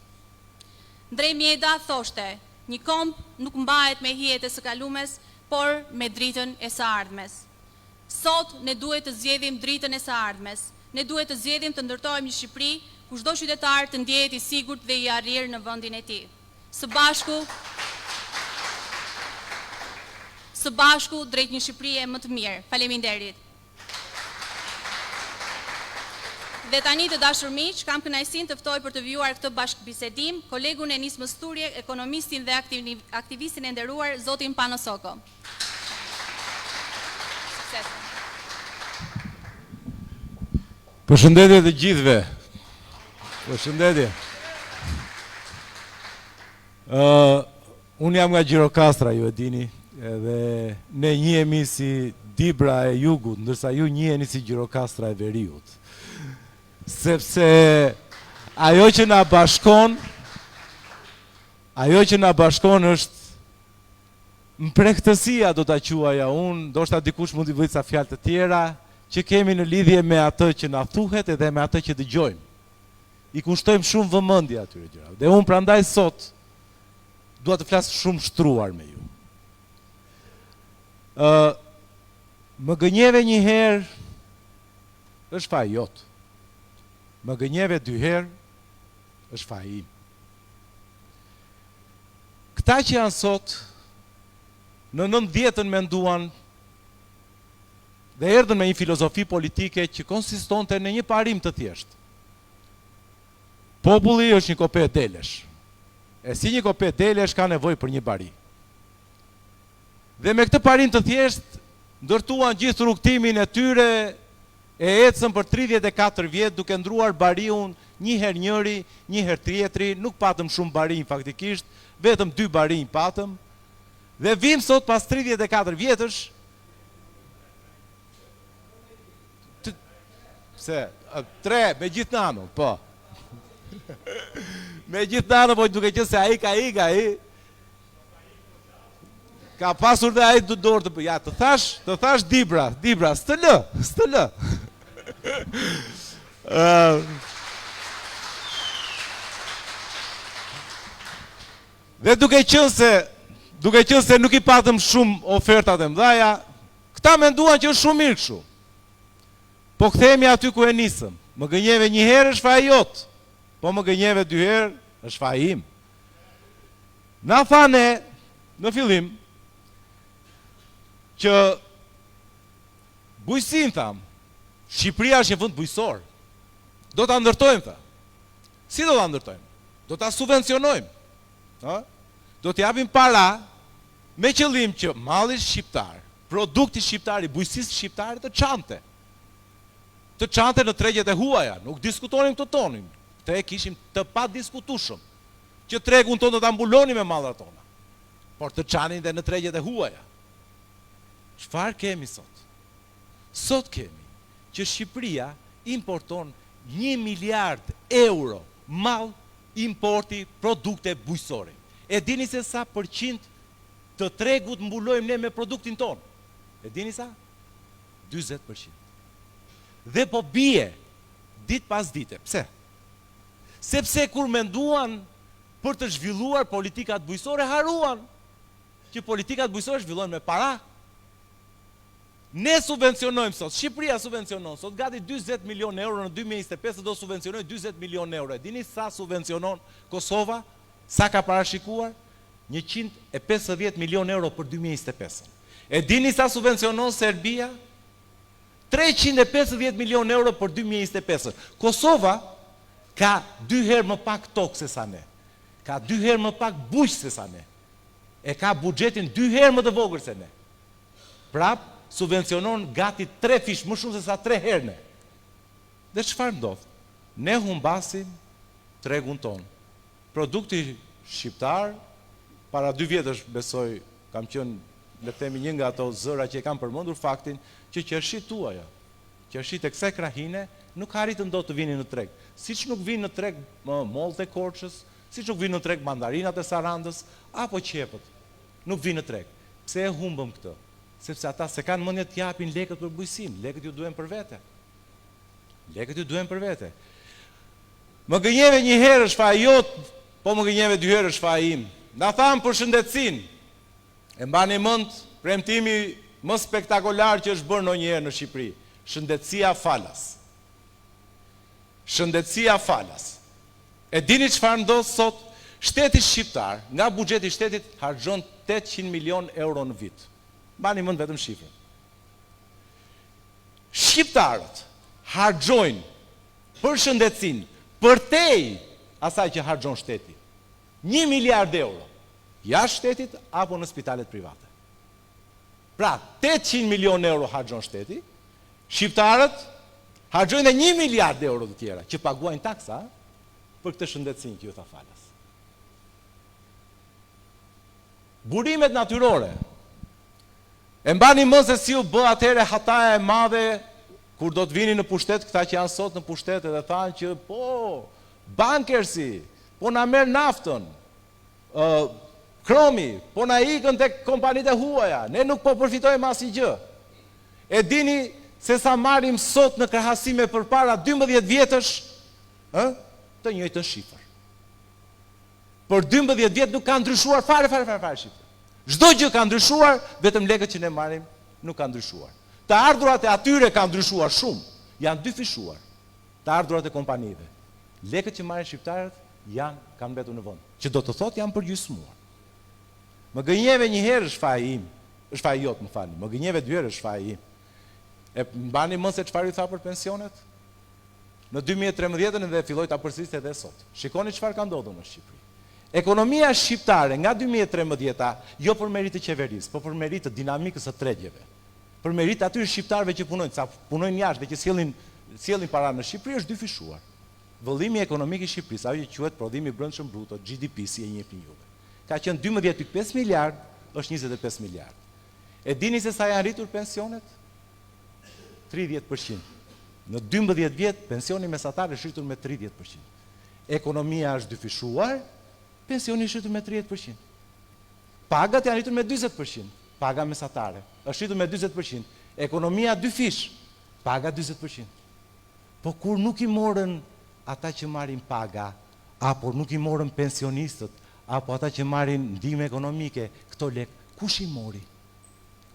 Ndrej Mjeda thoshte, një komb nuk mbahet me hijet e së kalumes, por me dritën e së ardhmes. Sot ne duhet të zgjedhim dritën e së ardhmes. Ne duhet të zgjedhim të ndërtojmë një Shqipëri ku çdo qytetar të ndjehet i sigurt dhe i arrir në vendin e tij. Së bashku drejt një Shqipërie më të mirë. Faleminderit. Dhe tani të dashur miq, kam kënaqësinë të ftoj për të vjuar këtë bashkëbisedim kolegun e Nismës Turje, ekonomistin dhe aktivistin e nderuar zotin Pano Soko. Përshëndetje të gjithëve. Përshëndetje. Unë jam nga Gjirokastra, ju e dini, edhe ne njihemi si Dibra e Jugut, ndërsa ju njiheni si Gjirokastra e Veriut. Sepse ajo që na bashkon është mpregtësia, do ta quaja unë, ndoshta dikush mund t'i vëjë ca fjalë të tjera, që kemi në lidhje me atë që na thuhet edhe me atë që dëgjojmë. I kushtojmë shumë vëmendje atyre gjërave. Dhe unë prandaj sot dua të flas shumë shtruar me ju. Më gënjeve një herë është faji jot. Më gënjeve 2 herë është faji im. Këta që janë sot në 90-ën menduan dhe erdhën me një filozofi politike që konsistonte në një parim të thjeshtë. Populli është një kopë delesh. E si një kopë delesh ka nevojë për një bari. Dhe me këtë parim të thjeshtë ndërtuan gjithë rrugtimin e tyre e ecën për 34 vjet duke ndruar bariun një herë njëri, një herë tjetri, nuk patëm shumë barinj faktikisht, vetëm 2 barinj patëm. Dhe vim sot pas 34 vjetësh. Se, 3, me gjithë nano, po. Me gjithë nano, po duke që se ai ka pasur dhe ai dorë të... Ja, të thash Dibra, s'të lë. Dhe duke qenë se nuk i patëm shumë ofertat e mëdhaja, këta menduan që është shumë mirë kështu. Po kthehemi aty ku e nisëm. Më gënjeve 1 herë është faji jot, po më gënjeve 2 herë është faji im. Na thane në fillim që bujësin tham, Shqipëria është një vend bujësor. Do ta ndërtojmë tha. Si do ta ndërtojmë? Do ta subvencionojmë. Do t'i japim para me qëllim që malli shqiptar, produkti shqiptar i bujësisë shqiptare të çante. Të çante në tregjet e huaja, nuk diskutonim të tonin. Te kishim të pa diskutueshëm që tregun tonë do ta mbulonin me mallat tona. Por të çanin dhe në tregjet e huaja. Çfarë kemi sot? Sot kemi që Shqipëria importon 1 miliard euro mall importi produkte bujësore. E dini se sa përqind të tregut mbulojmë ne me produktin tonë? E dini sa? 40%. Dhe po bie dit pas dite. Pse? Sepse kur menduan për të zhvilluar politikat bujësore, haruan që politikat bujësore zhvillohen me para. Ne subvencionojmë sot, Shqipëria subvencionon sot gati 20 milion euro në 2025 do subvencionoj 20 milion euro. E dini sa subvencionon Kosova? Sa ka parashikuar? 150 milion euro për 2025. E dini sa subvencionon Serbia? 350 milion euro për 2025. Kosova ka 2 herë më pak tokë se sa ne. ka 2 herë më pak bujq se sa ne. E ka buxhetin 2 herë më të vogël se ne. Prap, subvencionon gati 3 fish më shumë se sa 3 herë ne. Dhe çfarë ndodh? Ne humbasim tregun ton. Produkti shqiptar, para 2 vjetësh besoj, kam qenë, le të themi, një nga ato zëra që e kam përmendur faktin që qershit tuaja, qershit e kësaj krahine nuk arritën dot të vinin në treg. Siç nuk vinë në treg mollt e Korçës, siç nuk vinë në treg mandarinat e Sarandës apo qepët. Nuk vinë në treg. Pse e humbëm këtë? Sepse ata se kanë mendje të japin lekët për bujqësinë, lekët ju duhen për vete. Lekët ju duhen për vete. Më gënjeve një herë shfaja jot, po më gënjeve 2 herë shfaja im. Na thamë për shëndetësinë. E mbani mend premtimi më spektakolar që është bërë ndonjëherë në Shqipëri. Shëndetësia falas. Shëndetësia falas. E dini çfarë ndodh sot? Shteti shqiptar, nga buxheti i shtetit harxhon 800 milion euro në vit. Mbani mend vetëm shifrën. Shqiptarët harxhojnë për shëndetësinë, përtej asaj që harxhon shteti, 1 miliard euro. Jashtë shtetit apo në spitalet private. Pra, 800 milion euro harxhon shteti, shqiptarët harxhojnë dhe 1 miliard euro të tjera, që paguajnë taksa për këtë shëndetësinë që ju tha falas. Burimet natyrore. E mbani mend se si u bë atëherë hataja e madhe kur do të vinin në pushtet këta që janë sot në pushtet dhe thanë që po, bankersi, po na merr naftën, Kromi, po na ikën tek kompanitë e huaja, ne nuk po përfitojmë asgjë. E dini se sa marrim sot në krahasim me përpara 12 vjetësh, të njëjtën shifër. Për 12 vjet nuk ka ndryshuar fare shifër. Çdo gjë ka ndryshuar, vetëm lekët që ne marrim nuk ka ndryshuar. Të ardhurat e atyre kanë ndryshuar shumë, janë dyfishuar. Të ardhurat e kompanive. Lekët që marrin shqiptarët kanë mbetur në vend, që do të thotë janë përgjysmuar. Më gënjeve një herë shfaja jot, më falni. Më gënjeve 2 herë shfaja im. E mbani mend se çfarë i tha për pensionet? Në 2013 dhe filloi ta përsëriste edhe sot. Shikoni çfarë ka ndodhur në Shqipëri. Ekonomia shqiptare nga 2013, jo për merit të qeverisë, por për merit të dinamikës së tregjeve. Për merit të atyre shqiptarëve që punojnë, sa punojnë jashtë dhe që sjellin para në Shqipëri është dyfishuar. Vëllimi ekonomik i Shqipërisë, ajo që quhet prodhimi brendshëm bruto, GDP, si e njihni juve, ka qenë 12.5 miliard, është 25 miliard. E dini se sa janë rritur pensionet? 30%. Në 12 vjet pensioni mesatar është rritur me 30%. Ekonomia është dyfishuar, pensioni është rritur me 30%. Pagat janë rritur me 40%. Paga mesatare është rritur me 40%. Ekonomia dyfish, paga 40%. Po kur nuk i morën ata që marrin paga, apo nuk i morën pensionistët, apo ata që marrin ndihmë ekonomike, këto lek, kush i mori?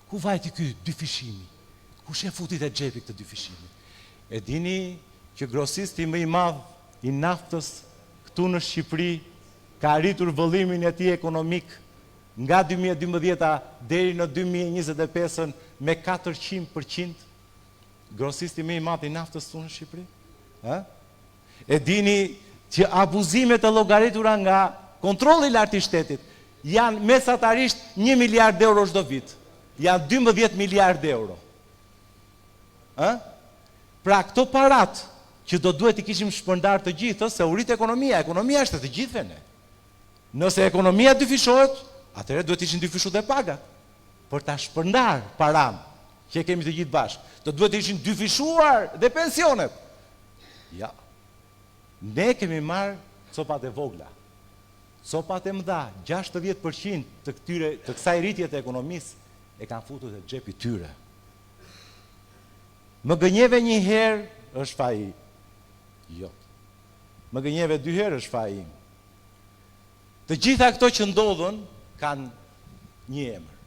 Ku vajti ky dyfishimi? Kush e futi te xhepi këtë dyfishimi? E dini që grosisti më i madh i naftës këtu në Shqipëri ka arritur vëllimin e tij ekonomik nga 2012 deri në 2025 me 400%. Grosisti më i madh i naftës këtu në Shqipëri? E dini që abuzimet e llogaritura nga kontrolli i lartë i shtetit janë mesatarisht 1 miliard euro çdo vit. Janë 12 miliard euro. Pra këto parat që do duhet i kishim shpërndar të gjithë, se u rrit ekonomia është të gjithëve ne. Nëse ekonomia dyfishohet, atëherë duhet ishin dyfishuar dhe pagat. Për ta shpërndar paran që kemi të gjithë bashkë, do duhet ishin dyfishuar dhe pensionet. Ja. Ne kemi marrë copat e vogla. Copat e mëdha, 60% të kësaj rritje të ekonomisë e kanë futur te xhepi tyre. Më gënjeve një herë është faji jot. Më gënjeve 2 herë është faji im. Të gjitha këto që ndodhen kanë një emër.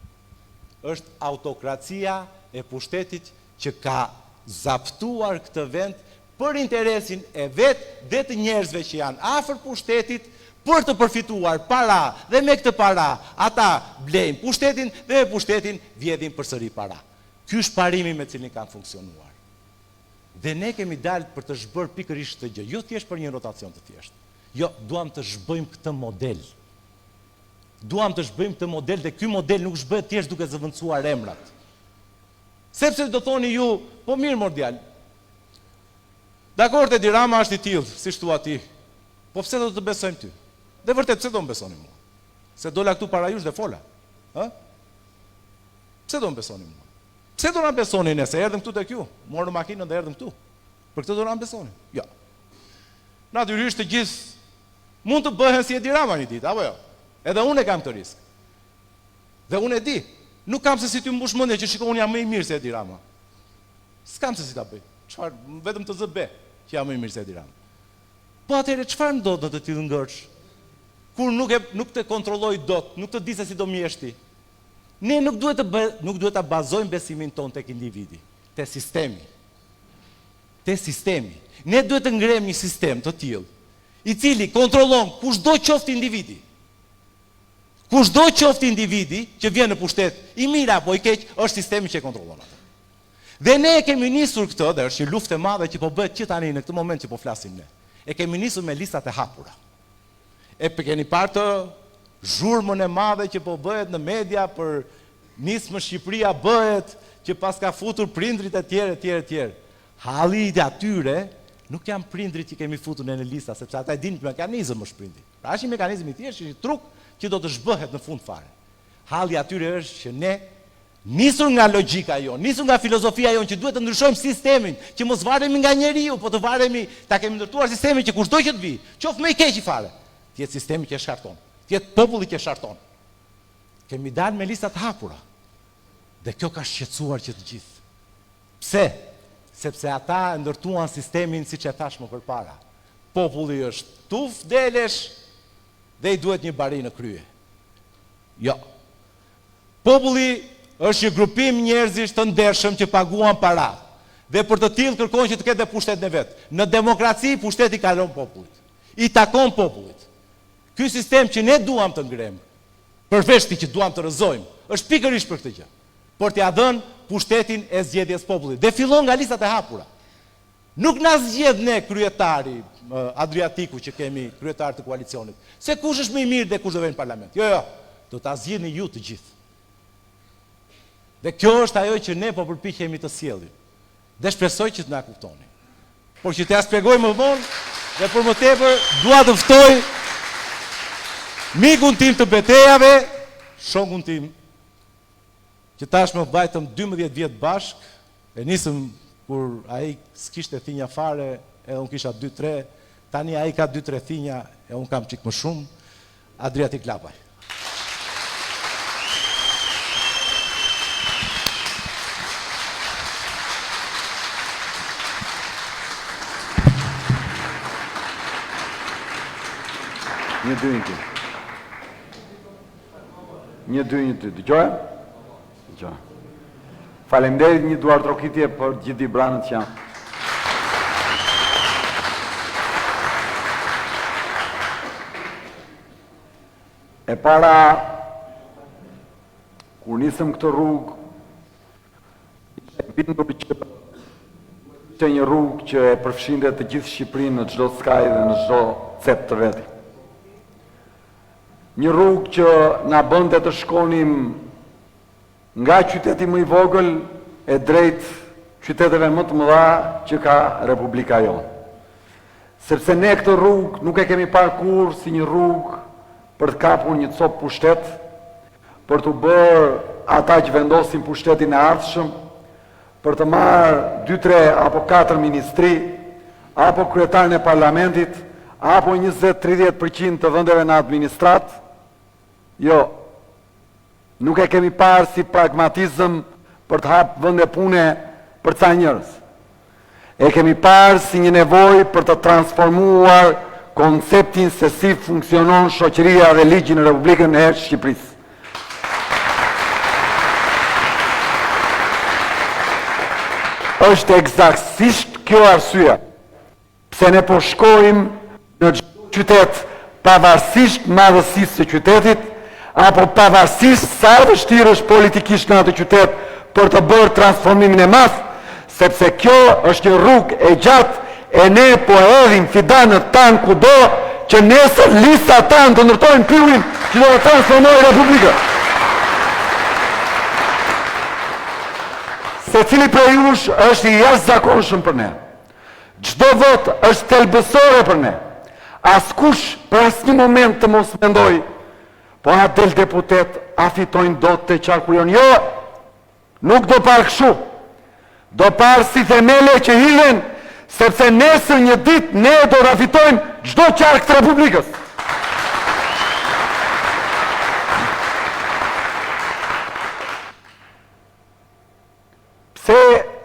Është autokracia e pushtetit që ka zaptuar këtë vend për interesin e vetë dhe të njerëzve që janë afër pushtetit, për të përfituar para, dhe me këtë para ata blejnë pushtetin dhe me pushtetin vjedhin përsëri para. Ky është parimi me cilin kanë funksionuar. Dhe ne kemi dalë për të zhbërë pikërisht këtë gjë, jo thjesht për një rotacion të thjeshtë, Jo, duam të zhbëjmë këtë model. Duam të zhbëjmë këtë model dhe ky model nuk zhbëhet thjesht duke zëvendësuar emrat. Sepse do thoni ju, po mirë mordial. Dakor, Edi Rama është i tillë, siç thua ti. Po pse do të besojmë ty? Dhe vërtet pse do më besoni mua? Se dola këtu para jush dhe fola. Ë? Pse do më besoni mua? Pse do na besoni ne se erdhëm këtu tek ju? Morëm makinën dhe erdhëm këtu. Për këtë do na besoni? Jo. Natyrisht të gjithë mund të bëhen si Edi Rama një ditë, apo jo? Edhe unë e kam këtë risk. Dhe unë e di. Nuk kam se si ty mbush mendje që shikoj unë jam më i mirë se Edi Rama. S'kam se si ta bëj. Çfarë vetëm të zë be që jam më i mirë se Edi Rama. Po atëherë çfarë ndodh në të tillë ngërç? Kur nuk të kontrolloj dot, nuk të di se si do mjeshti. Ne nuk duhet ta bazojmë besimin ton tek individi, te sistemi. Te sistemi. Ne duhet të ngrem një sistem të tillë, i cili kontrollon kushdo qoftë individi. Kushdo qoftë individi që vjen në pushtet, i mirë apo i keq, është sistemi që e kontrollon atë. Dhe ne e kemi nisur këtë, dhe është një luftë e madhe që po bëhet që tani në këtë moment që po flasim ne. E kemi nisur me listat e hapura. E keni parë të zhurmën e madhe që po bëhet në media për nismë Shqipëria bëhet, që pas ka futur prindrit e tjerë. Halli i atyre nuk janë prindrit që kemi futur në lista, sepse ata e dinë mekanizëm është prindi. Pra është një mekanizëm i thjeshtë, një truk që do të zhbëhet në fund fare. Halli atyre është që ne nisur nga logjika jonë, nisur nga filozofia jonë që duhet të ndryshojmë sistemin, që mos varemi nga njeriu, po të varemi, ta kemi ndërtuar sistemin që kushdo që të vi, qoftë më i keq i fare, të jetë sistemi që shkarton, të jetë populli që shkarton. Kemi dalë me listat hapura. Dhe kjo ka shqetësuar që të gjithë. Pse? Sepse ata ndërtuan sistemin siç e thash më përpara. Populli është tuf delesh dhe i duhet një bari në krye. Jo. Populli është një grupim njerëzish të ndershëm që paguan para. Dhe për të tillë kërkojnë që të ketë pushtet në vet. Në demokraci pushteti kalon popullit. I takon popullit. Ky sistem që ne duam të ngrem, përveç ti që duam të rrëzojmë, është pikërisht për këtë gjë. Por t'ia dhënë pushtetin e zgjedhjes popullit. Dhe fillon nga listat e hapura. Nuk na zgjedh ne kryetari Adriatiku që kemi kryetar të koalicionit. Se kush është më i mirë dhe kush do vjen në parlament. Jo. Do ta zgjidhni ju të gjithë. Dhe kjo është ajo që ne po përpiqemi të sjellim. Dhe shpresoj që të na kuptoni. Por që t'ja shpjegoj më vonë dhe për më tepër dua të ftoj mikun tim të betejave, shokun tim, që tashmë vajtëm 12 vjet bashk, e nisëm kur ai s'kishte thinja fare, edhe unë kisha 2-3, tani ai ka 2-3 thinja, e unë kam çik më shumë, Adriatik Lapaj. Një dy, dëgjoj? Dëgjoj. Faleminderit, një duar trokitje për gjithë dibranët që janë. E para, kur nisëm këtë rrugë, bindur që një rrugë që e përfshinte të gjithë Shqipërinë në çdo skaj dhe në çdo cep të veti. Një rrugë që na bënte të shkonim nga qyteti më i vogël e drejt qyteteve më të mëdha që ka Republika jonë. Sepse ne këtë rrugë nuk e kemi parë kurrë si një rrugë për të kapur një copë pushtet, për të bërë ata që vendosin pushtetin e ardhshëm, për të marrë 2-3 apo 4 ministri, apo kryetarin e parlamentit, apo 20-30% të vendeve në administratë. Jo, nuk e kemi parë si pragmatizëm për të hapë vende pune për ca njerëz. E kemi parë si një nevojë për të transformuar konceptin se si funksionon shoqëria dhe ligji në Republikën e Shqipërisë. Është eksaktësisht kjo arsyeja pse ne po shkojmë në çdo qytet pavarësisht madhësisë së qytetit, apo pavarësisht sa vështirë është politikisht në atë qytet për të bërë transformimin e madh, sepse kjo është një rrugë e gjatë e ne po hedhim fidanët tanë kudo që nesër lista tanë të ndërtojnë pyllin që do të transformojë Republikën. Se cili prej jush është i jashtëzakonshëm për ne. Çdo vot është thelbësore për ne. Askush për asnjë moment të mos mendoj, po a del deputet, a fitojnë dot të qarkujon. Jo, nuk do parë kështu. Do parë si themele që hidhen, sepse nesër një ditë ne do ta fitojmë çdo qark të Republikës. Pse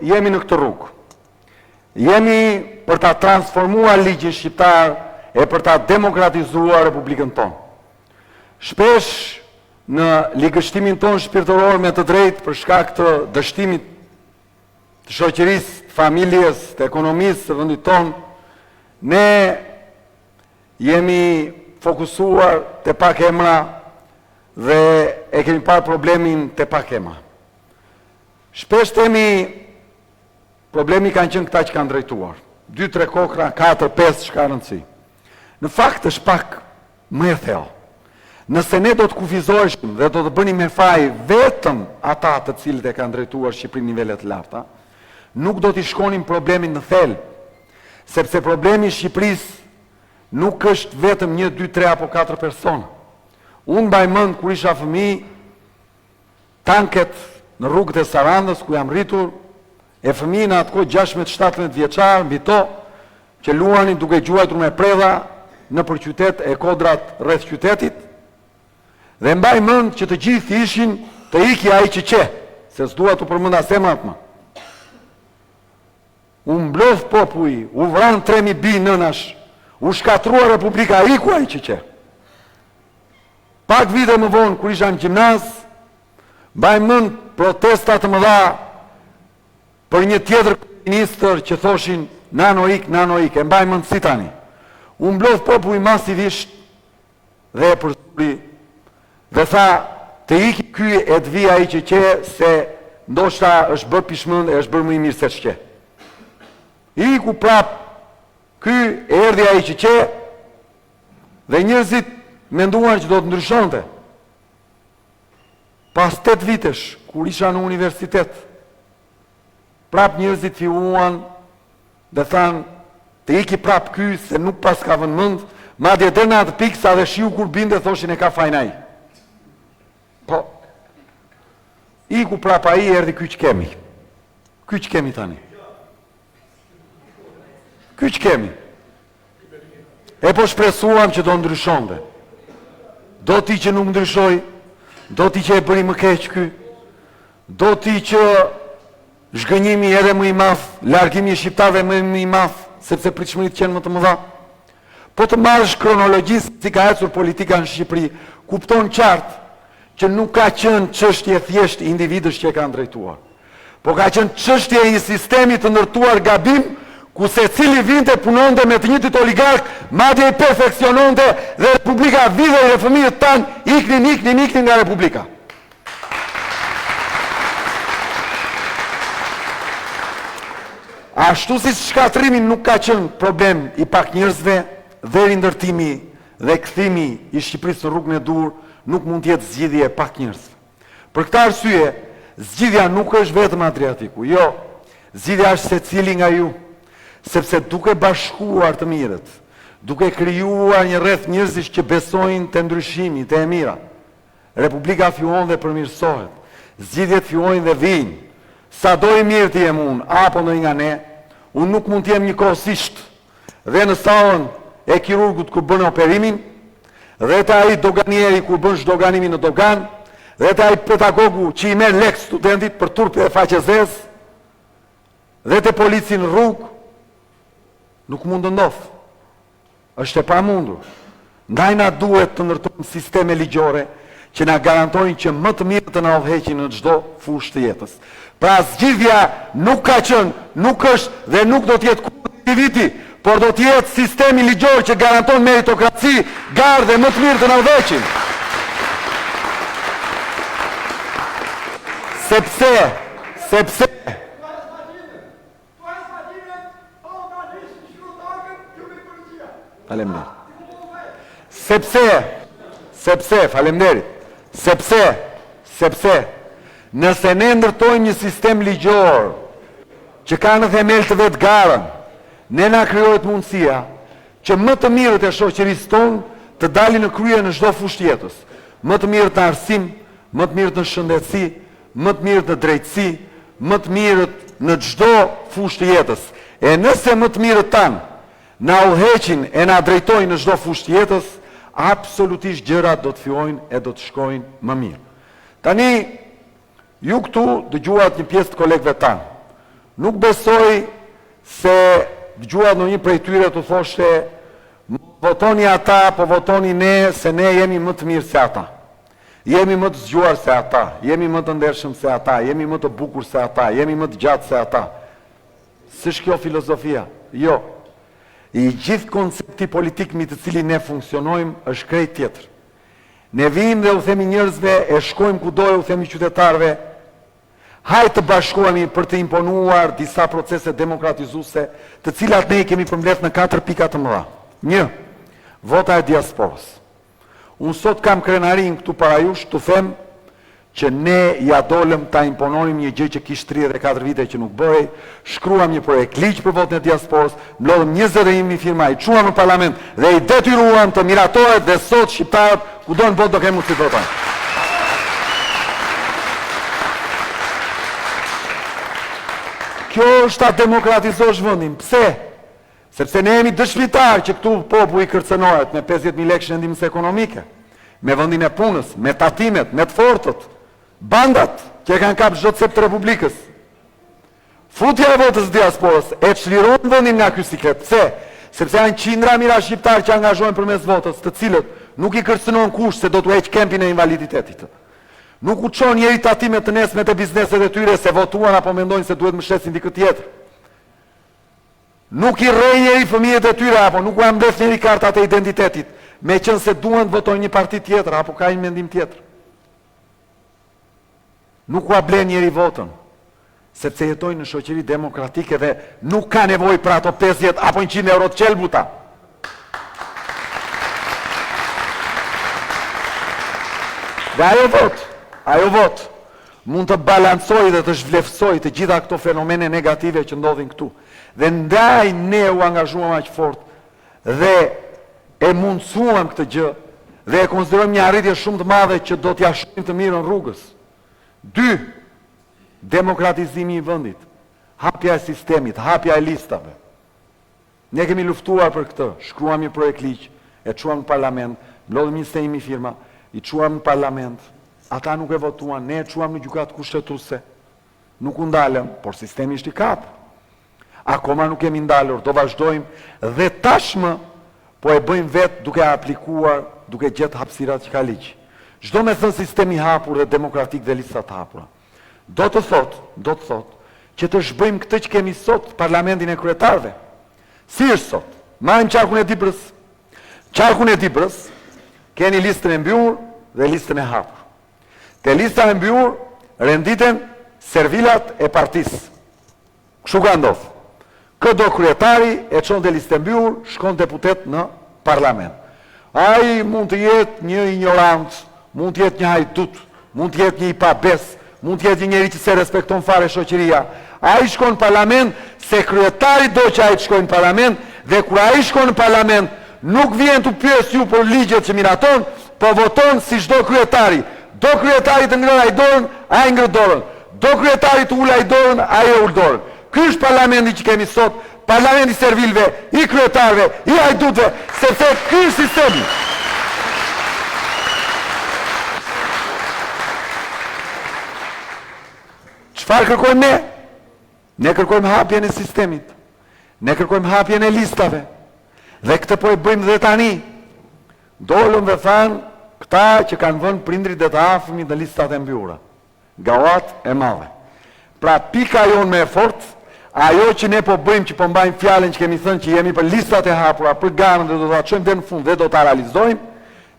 jemi në këtë rrugë? Jemi për ta transformuar ligjin shqiptar e për ta demokratizuar Republikën tonë. Shpesh në ligështimin tonë shpirtëror me të drejtë për shkak të dështimit të shoqërisë, të familjes, të ekonomisë të vendit tonë, ne jemi fokusuar te pak emra dhe e kemi parë problemin te pak emra. Shpesh themi problemi kanë qenë këta që kanë drejtuar. 2-3 kokra, 4-5 s'ka rëndësi. Në fakt është pak më e thellë. Nëse ne do të kufizoheshim dhe do të bënim me faj vetëm ata të cilët e kanë drejtuar Shqipërinë nivelet larta, nuk do t'i shkonim problemin në thelb, sepse problemi i Shqipërisë nuk është vetëm 1, 2, 3 apo 4 persona. Unë mbaj mend kur isha fëmijë, tanket në rrugët e Sarandës ku jam rritur, e fëmijë atë kohë 16-17 vjeçar, mbi to, që luanin duke gjuajtur me predha në për qytet e kodrat rreth qytetit, dhe mbaj mend që të gjithë ishin të iki ai që qe, se s'dua të përmend as emrat më. U mblodh popull, u vran 3000 bij nënash, u shkatrua Republika, iku ai që qe. Pak vite më vonë kur isha në gjimnaz, mbaj mend protesta të mëdha për një tjetër ministër që thoshin nano ik, e mbaj mend si tani. U mblodh popull masivisht dhe e përsëri dhe tha të iki ky e të vi ai që qe, se ndoshta është bërë pishmend e është bërë më i mirë se ç'qe. Iku prap, ky erdhi ai që qe dhe njerëzit menduan që do të ndryshonte. Pas 8 vitesh, kur isha në universitet, prap njerëzit filluan dhe thanë të iki prap ky se nuk pas ka vënë mend, madje deri në atë pikë sa dhe shiu kur binde thoshin e ka fajin ai. Po, iku prap ai erdhi ky që kemi. Ky që kemi tani. Ky që kemi. E po shpresuam që do ndryshonte. Do ti që nuk ndryshoj, do ti që e bëri më keq ky, do ti që zhgënjimi edhe më i madh, largimi i shqiptarëve më i madh, sepse pritshmëritë qenë më të mëdha. Po të marrësh kronologjisë si ka ecur politika në Shqipëri, kupton qartë që nuk ka qenë çështje thjesht individësh që e kanë drejtuar, po ka qenë çështje e një sistemi të ndërtuar gabim, ku secili vinte punonte me të njëjtit oligark, madje i perfeksiononte dhe Republika vide dhe fëmijët tanë iknin nga Republika. Ashtu si shkatrimin nuk ka qenë problem i pak njerëzve, dhe rindërtimi dhe kthimi i Shqipërisë në rrugën e dur nuk mund të jetë zgjidhje e pak njerëzve. Për këtë arsye, zgjidhja nuk është vetëm Adriatiku, jo, zgjidhja është secili nga ju, sepse duke bashkuar të mirët, duke krijuar një rreth njerëzish që besojnë te ndryshimi, te e mira, Republika fillon dhe përmirësohet, zgjidhjet fillojnë dhe vijnë. Sa do i mirë të jem unë, apo në nga ne, unë nuk mund të jem një kohësisht, dhe në sallën e kirurgut kur bën operimin, dhe të ai doganieri kur bën shdoganimin në dogan, dhe të ai pedagogu që i merr lek studentit për turpë e faqezes, dhe të polici në rrugë, nuk mund të ndodh. Është e pamundur. Ndaj na duhet të ndërtojmë sisteme ligjore që na garantojnë që më të mirë të na udhëheqin në çdo fushë të jetës. Pra zgjidhja nuk ka qenë, nuk është dhe nuk do të jetë kurrë viti, por do të jetë sistemi ligjor që garanton meritokraci, garë dhe më të mirë të na udhëheqin. Sepse Faleminderit. Sepse, faleminderit, sepse, nëse ne ndërtojmë një sistem ligjor që ka në themel të vetë garën, ne na krijohet mundësia që më të mirët e shoqërisë tonë të dalin në krye në çdo fushë jetës. Më të mirët në arsim, më të mirët në shëndetësi, më të mirët në drejtësi, më të mirët në çdo fushë të jetës. E nëse më të mirët tanë na udhëheqin e na drejtojnë në çdo fushë të jetës, absolutisht gjërat do të fillojnë e do të shkojnë më mirë. Tani, ju këtu dëgjuat një pjesë të kolegëve tanë. Nuk besoj se dëgjuat në një prej tyre të thoshte votoni ata, po votoni ne, se ne jemi më të mirë se ata. Jemi më të zgjuar se ata, jemi më të ndershëm se ata, jemi më të bukur se ata, jemi më të gjatë se ata. S'është kjo filozofia? Jo. I gjithë koncepti politik me të cilin ne funksionojmë është krejt tjetër. Ne vim dhe u themi njerëzve, e shkojmë kudo e u themi qytetarve, hajtë të bashkohemi për të imponuar disa procese demokratizuese, të cilat ne i kemi përmbledhur në 4 pika të mëdha. 1. Vota e diasporës. Unë sot kam krenarin këtu para jush të them që ne ja dolëm ta impononim një gjë që kishte 34 vite që nuk bëhej, shkruam një projekt ligj për votën e diasporës, mblodhëm 21.000 firma, i çuam në parlament dhe i detyruam të miratohet dhe sot shqiptarët kudo në botë do kemë mundësi të votojnë. Kjo është ta demokratizosh vendin. Pse? Sepse ne jemi dëshmitar që këtu populli kërcënohet me 50.000 lekë shëndimës ekonomike, me vendin e punës, me tatimet, me të fortët, bandat që kanë kapë çdo cep të Republikës. Futja e votës diasporës e çliron vendin nga ky siklet. Pse? Sepse janë qindra mijëra shqiptarë që angazhohen përmes votës, të cilët nuk i kërcënon kush se do t'u heq kempin e invaliditetit. Nuk u çon njëri tatimet të nesme të bizneset e tyre se votuan apo mendojnë se duhet më shesin dikë tjetër. Nuk i rrej njëri fëmijët e tyre apo nuk u ambledh njëri kartat e identitetit, me qenë se duan të votojnë një parti tjetër apo ka një mendim tjetër. Nuk u ablen njëri votën, sepse jetojnë në shoqëri demokratike dhe nuk ka nevojë për ato 50 apo 100 euro të qelbuta. Dhe ajo vot mund të balancoj dhe të zhvlefsoj të gjitha këto fenomene negative që ndodhin këtu. Dhe ndaj ne u angazhuam aq fort dhe e mundësuam këtë gjë dhe e konsiderojmë një arritje shumë të madhe që do t'ja shohim të mirën rrugës. 2. Demokratizimi i vendit, hapja e sistemit, hapja e listave. Ne kemi luftuar për këtë, shkruam një projekt ligj, e çuam në parlament, mblodhëm 21.000 firma, i çuam në parlament. Ata nuk e votuan, ne e çuam në gjykatë kushtetuese. Nuk u ndalëm, por sistemi ishte i kapë. Akoma nuk kemi ndalur, do vazhdojmë dhe tashmë po e bëjmë vetë duke aplikuar, duke gjetë hapësirat që ka ligj. Çdo me thënë sistemi hapur dhe demokratik dhe listat hapura. Do të thot që të zhbëjmë këtë që kemi sot parlamentin e kryetarëve. Si është sot? Marrim qarkun e Dibrës. Qarkun e Dibrës keni listën e mbyllur dhe listën e hapur. Te lista e mbyllur renditen servilat e partisë. Kështu ka ndodhur. Këdo kryetari e çon te listë e mbyllur, shkon deputet në parlament. Ai mund të jetë një ignorant, mund të jetë një hajdut, mund të jetë një i pabes, mund të jetë një njeri që se respekton fare shoqëria. Ai shkon në parlament se kryetari do që ai të shkojë në parlament dhe kur ai shkon në parlament nuk vjen të pyes ju për ligjet që miraton, po voton si çdo kryetari. Do kryetari të ngrejë ai dorën, ai ngre dorën. Do kryetari të ulë ai dorën, ai e ul dorën. Ky është parlamenti që kemi sot, parlamenti i servilëve, i kryetarëve, i hajdutëve, sepse ky është sistemi. Çfarë kërkojmë ne? Ne kërkojmë hapjen e sistemit. Ne kërkojmë hapjen e listave. Dhe këtë po e bëjmë dhe tani. Dolën dhe thanë këta që kanë vënë prindrit dhe të afërmit në listat e mbyllura. Gawat e madhe. Pra pika jonë me fortë, ajo që ne po bëjmë që po mbajmë fjalën që kemi thënë që jemi për listat e hapura, për ganën dhe do ta çojmë deri në fund dhe do ta realizojmë,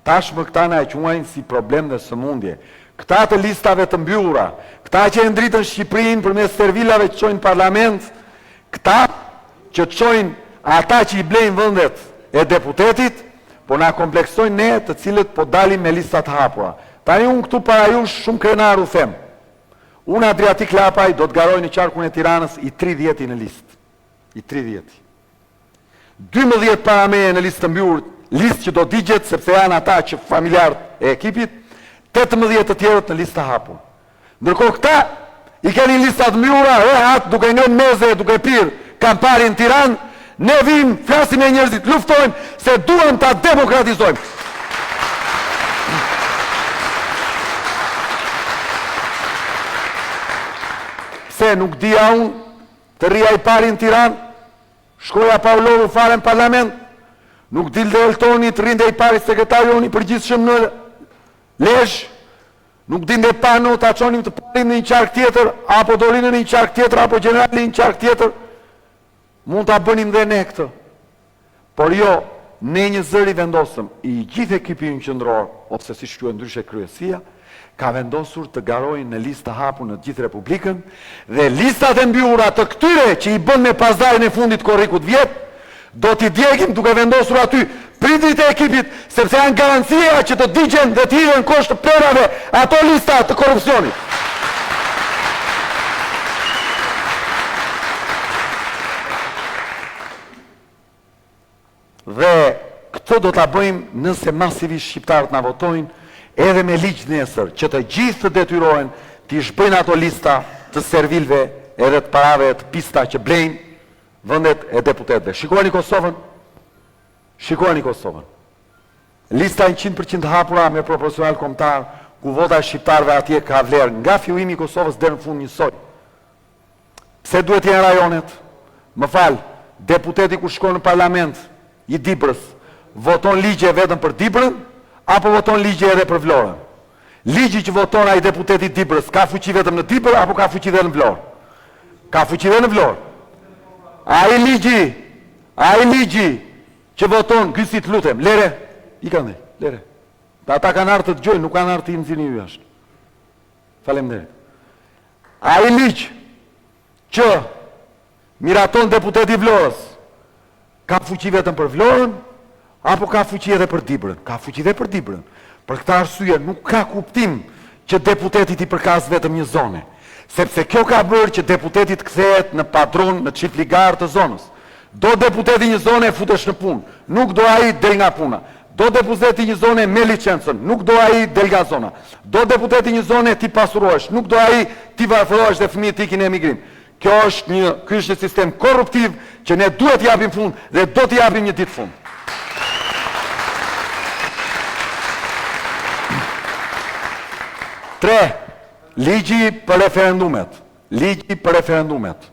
tashmë këta na e quajnë si problem dhe sëmundje. Këta të listave të mbyllura, këta që e ndritën Shqipërinë përmes servilave që çojnë parlament, këta që çojnë ata që i blejnë vendet e deputetit, po na kompleksojnë ne të cilët po dalim me listat hapura. Tani unë këtu para jush shumë krenar u them. Unë Adriatik Lapaj do të garoj në qarkun e Tiranës i 30 në listë. I 30. 12 para meje në listë të mbyur, listë që do digjet sepse janë ata që familjarët e ekipit, 18 të tjerët në listë të hapur. Ndërkohë këta i keni listat mbyura, rehat, duke njën meze, duke pirë kampari në Tiranë, ne vim, flasim e njerëzit, luftojmë se duhem ta demokratizojmë. Se nuk dia unë të rria i pari në Tiranë, shkoja pa u lodhur fare në parlament, nuk dilde Eltoni të rinde i pari sekretarioni përgjithshëm në Lezhë, nuk dinde pano të aqonim të parim në një qark tjetër, apo dorinë në një qark tjetër, apo generali në një qark tjetër, mund të bënim dhe ne këtë. Por jo, ne një zëri vendosëm, i gjithë ekipin qendror, ose si shquhet ndryshe kryesia, ka vendosur të garojnë në listë të hapur në gjithë Republikën, dhe listat e mbyllura të këtyre që i bën me pasdarin e fundit korrikut vjet, do t'i djegim duke vendosur aty pritrit e ekipit, sepse janë garancia që të digjen dhe t'hiren kusht të prerave ato lista të korrupsionit. Dhe këtë do t'a bëjmë nëse masivisht shqiptarët na votojnë, edhe me ligj nesër, që të gjithë të detyrohen t'i shbëjnë ato lista të servilve edhe të parave të pista që blejnë vendet e deputetëve. Shikojeni Kosovën. Shikojeni Kosovën. Lista 100% hapura me proporcional kombëtar, ku vota e shqiptarëve atje ka vlerë nga fillimi i Kosovës deri në fund njësoj. Pse duhet jenë rajonet? Më fal, deputeti kur shkon në parlament i Dibrës, voton ligje vetëm për Dibrën, apo voton ligje edhe për Vlorën? Ligji që voton ai deputeti i Dibrës, ka fuqi vetëm në Dibrë apo ka fuqi edhe në Vlorë? Ka fuqi edhe në Vlorë. Ai ligji që voton, gysit lutem, lere, i kanë dhe, lere. Ata kanë artë të gjojnë, nuk kanë artë i nëzini ju ashtë. Faleminderit. Ai ligj që miraton deputeti Vlorës, ka fuqi vetëm për Vlorën, apo ka fuqi edhe për Dibrën? Ka fuqi edhe për Dibrën. Për këtë arsye nuk ka kuptim që deputetit i përkas vetëm një zone. Sepse kjo ka bërë që deputetit kthehet në patron, në çiftligar të zonës. Do deputeti një zone futesh në punë, nuk do ai del nga puna. Do deputeti një zone me licencën, nuk do ai del nga zona. Do deputeti një zone ti pasurohesh, nuk do ai ti varfërohesh dhe fëmijët ikin në emigrim. Kjo është një sistem korruptiv që ne duhet t'i japim fund dhe do t'i japim një ditë fund. Tre, ligji për referendumet. Ligji për referendumet.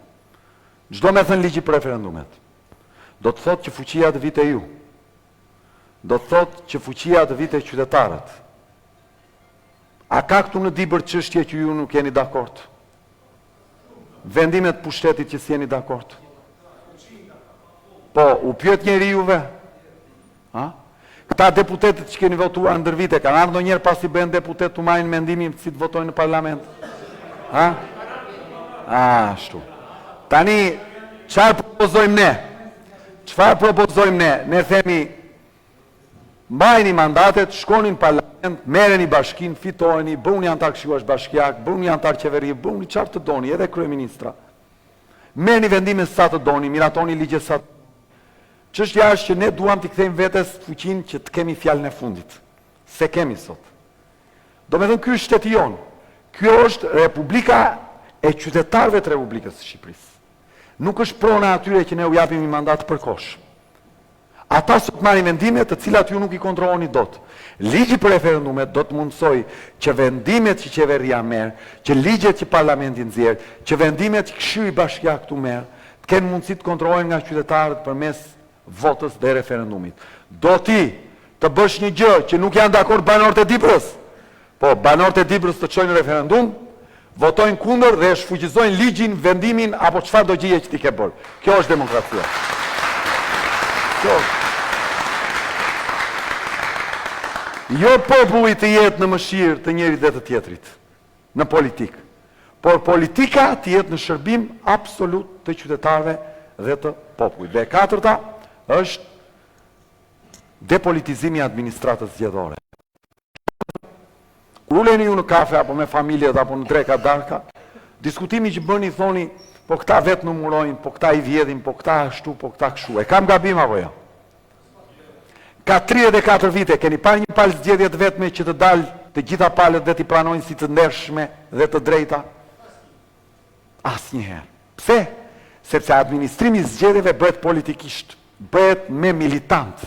Çdo me thënë ligji për referendumet. Do të thotë që fuqia të vite ju. Do të thotë që fuqia të vite qytetarët. A ka këtu në Dibër çështje që ju nuk jeni dakord? Vendimet pushtetit që s'jeni dakord? Po, u pyet njeri juve? Këta deputetet që keni votuar ndër vite, kanë ardhur ndonjëherë pasi bëhen deputet të marrin mendimin si të votojnë në parlament? Ashtu. Tani, çfarë propozojmë ne? Çfarë propozojmë ne? Ne themi, mbajni mandatet, shkoni në parlament, merreni bashkinë, fitoheni, bëuni antar këshillues bashkiak, bëuni antar qeveri, bëuni çfarë të doni, edhe kryeministra. Merrni vendime sa të doni, miratoni ligje sa të. Çështja është që ne duam t'i kthejmë vetes fuqinë që të kemi fjalën e fundit. Se kemi sot. Do me thënë, ky është shteti jonë. Kjo është Republika e qytetarëve të Republikës së Shqipërisë. Nuk është prona atyre që ne u japim një mandat përkohsh. Ata sot marrin vendime të cilat ju nuk i kontrolloni dot. Ligji për referendumet do të mundsoj që vendimet që qeveria merr, që ligjet që parlamenti nxjerr, që vendimet që këshilli bashkiak këtu merr, të kenë mundësi të kontrollohen nga qytetarët përmes votës dhe referendumit. Do ti të bësh një gjë që nuk janë dakord banorët e Dibrës, po banorët e Dibrës të çojnë referendum, votojnë kundër dhe shfuqizojnë ligjin, vendimin apo çfarë do gjëje që ti ke bërë. Kjo është demokracia. Kjo është. Jo populli të jetë në mëshirë të njërit dhe të tjetrit, në politikë, por politika të jetë në shërbim absolut të qytetarëve dhe të popullit. Dhe e katërta është depolitizimi i administratës zgjedhore. Kur uleni ju në kafe, apo me familjet, apo në dreka darka, diskutimi që bëni thoni, po këta vetë numërojnë, po këta i vjedhin, po këta ashtu, po këta kështu. E kam gabim apo jo? Ka 34 vite, keni pa një palë zgjedhjet vetme që të dalë të gjitha palët dhe t'i pranojnë si të ndershme dhe të drejta? Asnjëherë. Pse? Sepse administrimi zgjedhjeve bëhet politikisht, bëhet me militant.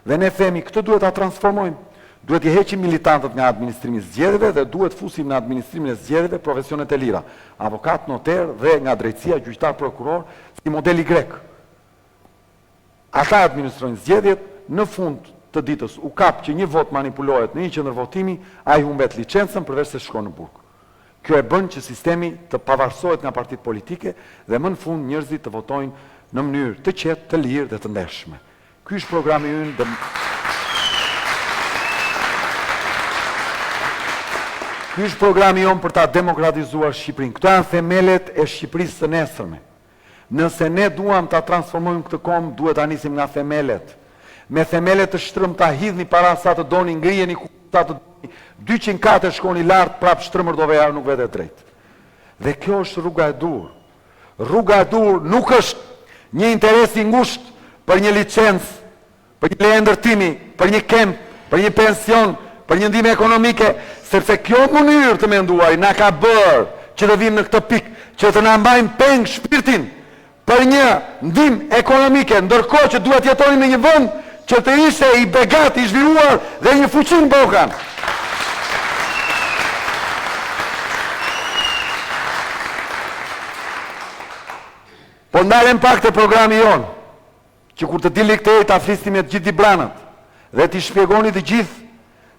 Dhe ne themi, këtë duhet ta transformojmë. Duhet i heqim militantët nga administrimi zgjedhjeve dhe duhet fusim në administrimin e zgjedhjeve profesionet e lira. Avokat, noter dhe nga drejtësia, gjyqtar, prokuror, si modeli grek. Ata administrojnë zgjedhjet, në fund të ditës u kap që një vot manipulohet në një qendër votimi, ai humbet licencën përveç se shkon në burg. Kjo e bën që sistemi të pavarësohet nga partitë politike dhe më në fund njerëzit të votojnë në mënyrë të qetë, të lirë dhe të ndershme. Ky është programi ynë Ky është programi jonë për ta demokratizuar Shqipërinë. Këto janë themelet e Shqipërisë së nesërme. Nëse ne duam ta transformojmë këtë kombë, duhet ta nisim nga themelet. Me themelet të shtrëmta hidhni para sa të doni, ngrijeni ku sa të doni, 200 kate shkoni lart, prap shtrëmër do vejar nuk vete drejt. Dhe kjo është rruga e dur. Rruga e dur nuk është një interes i ngushtë për një licencë, për një leje ndërtimi, për një kemp, për një pension, për një ndihmë ekonomike, sepse kjo mënyrë të menduari na ka bërë që të vim në këtë pikë, që të na mbajmë peng shpirtin për një ndihmë ekonomike, ndërkohë që duhet jetonin në një vend që të ishte i begat, i zhvilluar dhe një fuqi në Ballkan. Po ndalem pak të programi jonë, që kur të dili këtej ta flisni me të gjithë dibranët dhe t'i shpjegoni të gjithë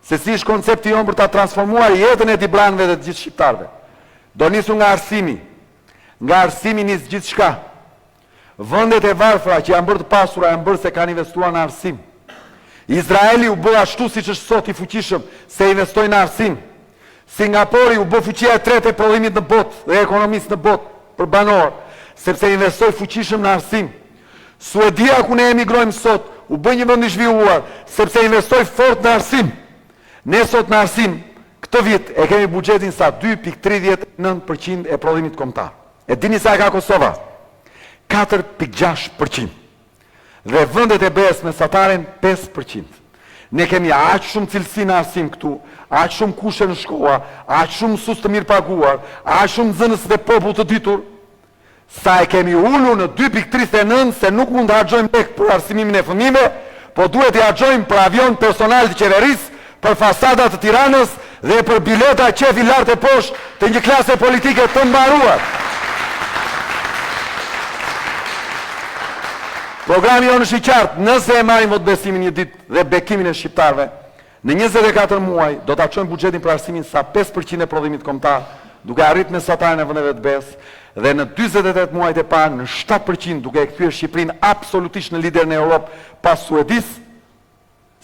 se si është koncepti jonë për ta transformuar jetën e dibranëve dhe të gjithë shqiptarëve. Do nisu nga arsimi. Nga arsimi nis gjithçka. Vendet e varfra që janë bërë të pasura janë bërë se kanë investuar në arsim. Izraeli u bë ashtu siç është sot i fuqishëm se investoi në arsim. Singapori u bë fuqia e tretë e prodhimit në botë dhe ekonomisë në botë për banor, sepse investoi fuqishëm në arsim. Suedia ku ne emigrojmë sot u bë një vend i zhvilluar sepse investoi fort në arsim. Ne sot në arsim këtë vit e kemi buxhetin sa 2.39% e prodhimit kombëtar. E dini sa ka Kosova? 4.6%. Dhe vendet e BE-s mesataren 5%. Ne kemi aq shumë cilësi në arsim këtu, aq shumë kushte në shkolla, aq shumë mësues të mirë paguar, aq shumë nxënës dhe popull të ditur, sa e kemi ulur në 2.39 se nuk mund të harxojmë tek për arsimimin e fëmijëve, po duhet të harxojmë për avion personal të qeverisë, për fasadat të Tiranës dhe për bileta qefi lart e poshtë të një klase politike të mbaruar. Programi jonë është i qartë, nëse e marrim votbesimin një ditë dhe bekimin e shqiptarëve, në 24 muaj do ta çojmë buxhetin për arsimin sa 5% e prodhimit kombëtar, duke arritur mesataren e vendeve të BE-s, dhe në 48 muajt e parë në 7%, duke e kthyer Shqipërinë absolutisht në lider në Europë pas Suedisë,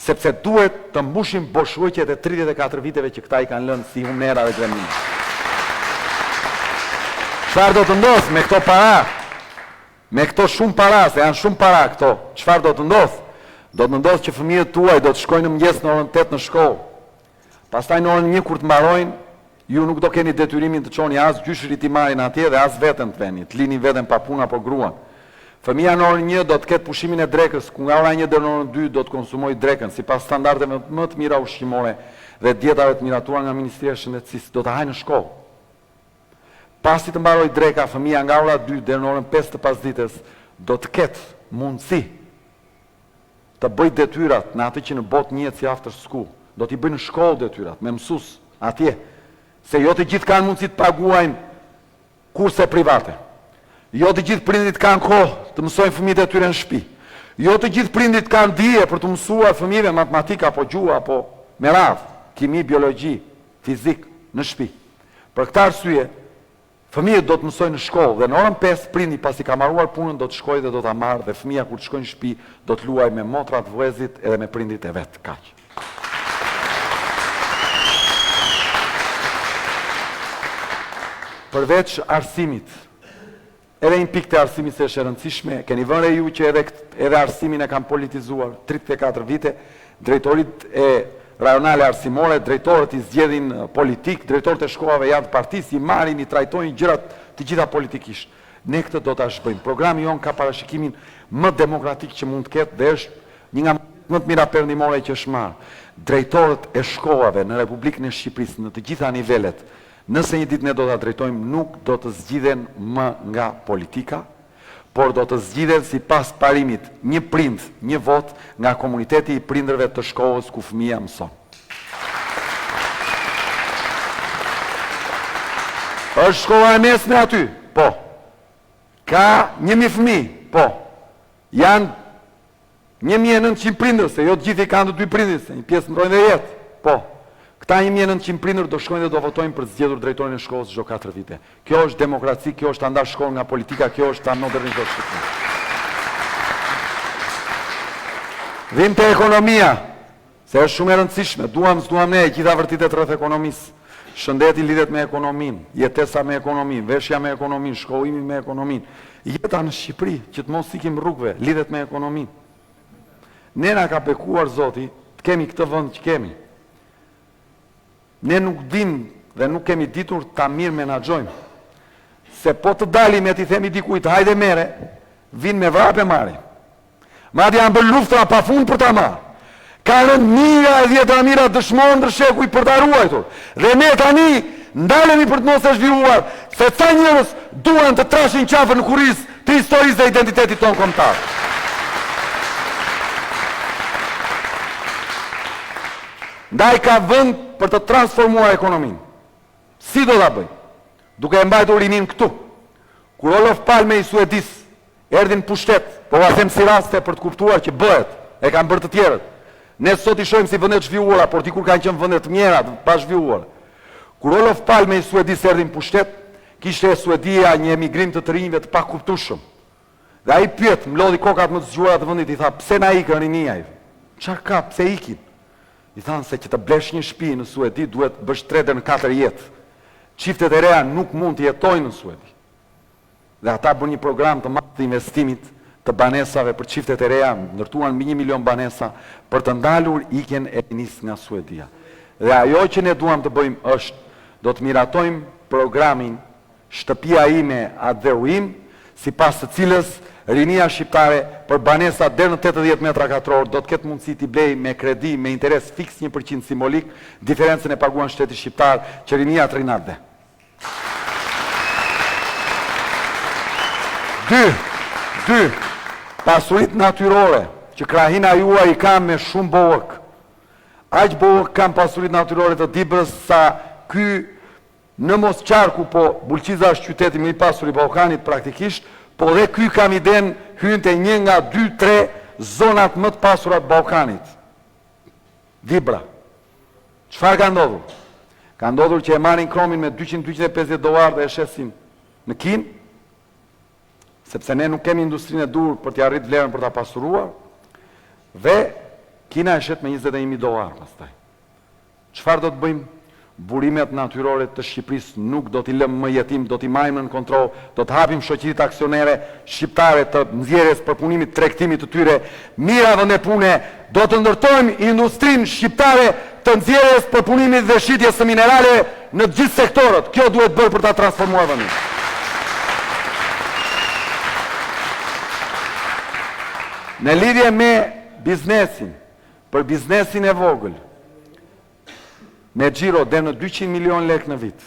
sepse duhet të mbushim boshllëqet e 34 viteve që këta i kanë lënë si humnera dhe gremlin. Çfarë do të ndodhë me këto para? Me këto shumë para, se janë shumë para këto, çfarë do të ndodhë? Do të ndodhë që fëmijët tuaj do të shkojnë në mëngjes në orën 8 në shkollë. Pastaj në orën 1 kur të mbarojnë, ju nuk do keni detyrimin të çoni as gjyshërit i marrin atje dhe as veten të veni, të lini veten pa punë apo gruan. Fëmia në orën 1 do të ketë pushimin e drekës, ku nga ora 1 deri në orën 2 do të konsumojë drekën sipas standardeve më të mira ushqimore dhe dietave të miratuara nga Ministria e Shëndetësisë, do të hajë në shkollë. Pasi të mbarojë dreka, fëmia nga ora 2 deri në orën 5 të pasdites do të ketë mundësi të bëjë detyrat në atë që në botë njihet si after school. Do t'i bëjë në shkollë detyrat me mësues atje, se jo të gjithë kanë mundësi të paguajnë kurse private. Jo të gjithë prindit kanë kohë të mësojnë fëmijët e tyre në shtëpi. Jo të gjithë prindit kanë dije për të mësuar fëmijëve matematika apo gjuhë apo me radhë, kimi, biologji, fizik në shtëpi. Për këtë arsye, fëmijët do të mësojnë në shkollë dhe në orën 5 prindi pasi ka mbaruar punën do të shkojë dhe do ta marrë dhe fëmia kur të shkojnë në shtëpi do të luajë me motrat, vëllezrit edhe me prindit e vet. Kaq. Përveç arsimit, edhe një pikë të arsimit se është e rëndësishme, keni vënë re ju që edhe arsimin e kam politizuar 34 vite, drejtorit e rajonale arsimore, drejtorët i zgjedhin politik, drejtorët e shkollave janë të partisë, i marrin, i trajtojnë gjërat të gjitha politikisht. Ne këtë do ta shbëjmë. Programi jon ka parashikimin më demokratik që mund të ketë dhe është një nga më të mira perëndimore që është marrë. Drejtorët e shkollave në Republikën e Shqipërisë në të gjitha nivelet, nëse një ditë ne do ta drejtojmë, nuk do të zgjidhen më nga politika, por do të zgjidhen sipas parimit një prind, një vot nga komuniteti i prindërve të shkollës ku fëmia mëson. Është shkolla e mesme aty? Po. Ka 1000 fëmijë? Po. Janë 1900 prindër, se jo të gjithë i kanë të dy prindër, se një pjesë ndrojnë dhe jetë. Po. Këta 1900 prindër do shkojnë dhe do votojnë për zgjedhur drejtorin e shkollës çdo 4 vite. Kjo është demokraci, kjo është ta ndash shkollën nga politika, kjo është ta modernizosh Shqipërinë. Vim te ekonomia, se është shumë e rëndësishme. S'duam ne e gjitha vërtetet rreth ekonomisë. Shëndeti lidhet me ekonominë, jetesa me ekonominë, veshja me ekonominë, shkollimi me ekonominë. Jeta në Shqipëri, që të mos ikim rrugëve, lidhet me ekonominë. Ne na ka bekuar Zoti të kemi këtë vend që kemi. Ne nuk dim dhe nuk kemi ditur ta mirë menaxhojmë. Se po të dalim e t'i themi dikujt, hajde mere, vinë me vrap e marrin. Madje janë bërë luftra pa fund për ta marrë. Ka rënë mira e 10 mira dëshmorë ndër shekuj për ta ruajtur. Dhe ne tani ndalemi për të mos e zhvilluar, se ca njerëz duan të trashin qafën në kurriz të historisë dhe identitetit tonë kombëtar. Ndaj ka vend për të transformuar ekonominë. Si do ta bëj? Duke e mbajtur rinin këtu. Kur Olof Palme i Suedis erdhi në pushtet, po va them si raste për të kuptuar që bëhet, e kanë bërë të tjerët. Ne sot i shohim si vende të zhvilluara, por dikur kanë qenë vende të mjera, të pa zhvilluara. Kur Olof Palme i Suedis erdhi në pushtet, kishte Suedia një emigrim të rinjve të pakuptueshëm. Dhe ai pyet, mlodhi kokat më të zgjuara të vendit, i tha, "Pse na ikën rinia i?" "Çfarë ka, pse ikin?" I thanë se që të blesh një shtëpi në Suedi duhet bësh 3 deri në 4 jetë. Çiftet e reja nuk mund të jetojnë në Suedi. Dhe ata bën një program të madh të investimit të banesave për çiftet e reja, ndërtuan mbi 1 milion banesa për të ndalur ikjen e rinisë nga Suedia. Dhe ajo që ne duam të bëjmë është, do të miratojmë programin Shtëpia ime atë dhe uim, sipas të cilës rinia shqiptare për banesa deri në 80 metra katror do të ketë mundësi t'i blej me kredi, me interes fiks 1% simbolik, diferencën e paguan shteti shqiptar që rinia të rinardhe. 2. Pasurit natyrore, që krahina juaj i kam me shumë bollëk. Aq bollëk kam pasurit natyrore të Dibrës sa ky në Mosqarku, po Bulqiza është qyteti më i pasur i Ballkanit praktikisht, po dhe ky kam iden hynte një nga 2-3 zonat më të pasura të Ballkanit. Dibra. Çfarë ka ndodhur? Ka ndodhur që e marrin kromin me $200-250 dhe e shesin në Kinë, sepse ne nuk kemi industrinë e dur për t'i arrit vlerën për ta pasuruar, dhe Kina e shet me $21.000 pastaj. Çfarë do të bëjmë? Burimet natyrore të Shqipërisë nuk do t'i lëmë më jetim, do t'i marrim në kontroll, do të hapim shoqëritë aksionere shqiptare të nxjerrjes përpunimit, tregtimit të tyre, mira vende pune, do të ndërtojmë industrinë shqiptare të nxjerrjes përpunimit dhe shitjes së minerale në të gjithë sektorët. Kjo duhet bërë për ta transformuar vendin. Në lidhje me biznesin, për biznesin e vogël, me xhiro deri në 200 milion lek në vit,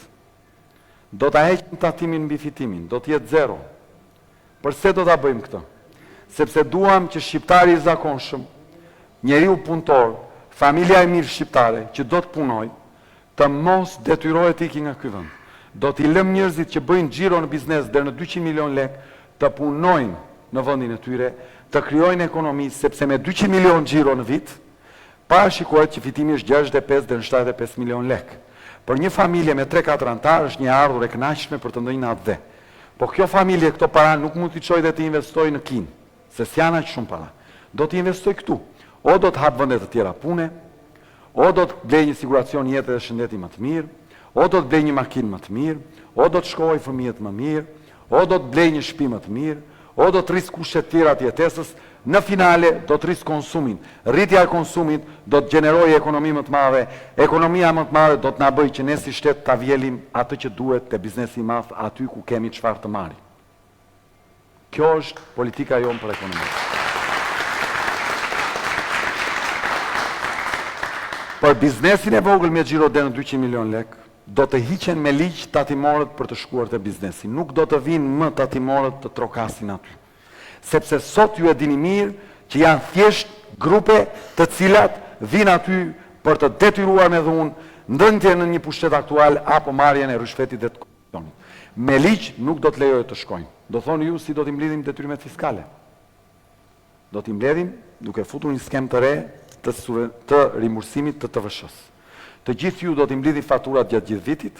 do ta heqim tatimin mbi fitimin, do të jetë 0. Përse do ta bëjmë këtë? Sepse duam që shqiptari i zakonshëm, njeriu punëtor, familja e mirë shqiptare që do të punojë, të mos detyrohet të ikë nga ky vend. Do t'i lëm njerëzit që bëjnë xhiro në biznes deri në 200 milion lek të punojnë në vendin e tyre, të krijojnë ekonomi, sepse me 200 milion xhiro në vit, parashikohet që fitimi është 65 deri në 75 milion lek. Për një familje me 3-4 anëtar është një ardhur e kënaqshme për të ndonjë atë dhe. Po kjo familje këto para nuk mund t'i çojë dhe të investojë në Kinë, se s'janë aq shumë para. Do të investojë këtu. O do të hap vende të tjera pune, o do të blejë një siguracion jete dhe shëndeti më të mirë, o do të blejë një makinë më të mirë, o do të shkojë fëmijët më mirë, o do të blej një shtëpi më të mirë, o do të rrisë kushtet tjera të jetesës, në finale do të rrisë konsumin. Rritja e konsumit do të gjenerojë ekonomi më të madhe, ekonomia më të madhe do të na bëjë që ne si shtet ta vjelim atë që duhet te biznesi i madh aty ku kemi çfarë të marrim. Kjo është politika jonë për ekonominë. Për biznesin e vogël me xhiro deri në 200 milion lek, do të hiqen me ligj tatimorët për të shkuar te biznesi. Nuk do të vinë më tatimorët të trokasin aty. Sepse sot ju e dini mirë që janë thjesht grupe të cilat vinë aty për të detyruar me dhunë ndërtje në një pushtet aktual apo marrjen e rishfetit dhe të korrupsionit. Me ligj nuk do të lejohet të shkojnë. Do thoni ju si do t'i mbledhim detyrimet fiskale. Do t'i mbledhim duke futur një skem të re të rimbursimit të TVSH-s. Të gjithë ju do t'i mbledhi faturat gjatë gjithë vitit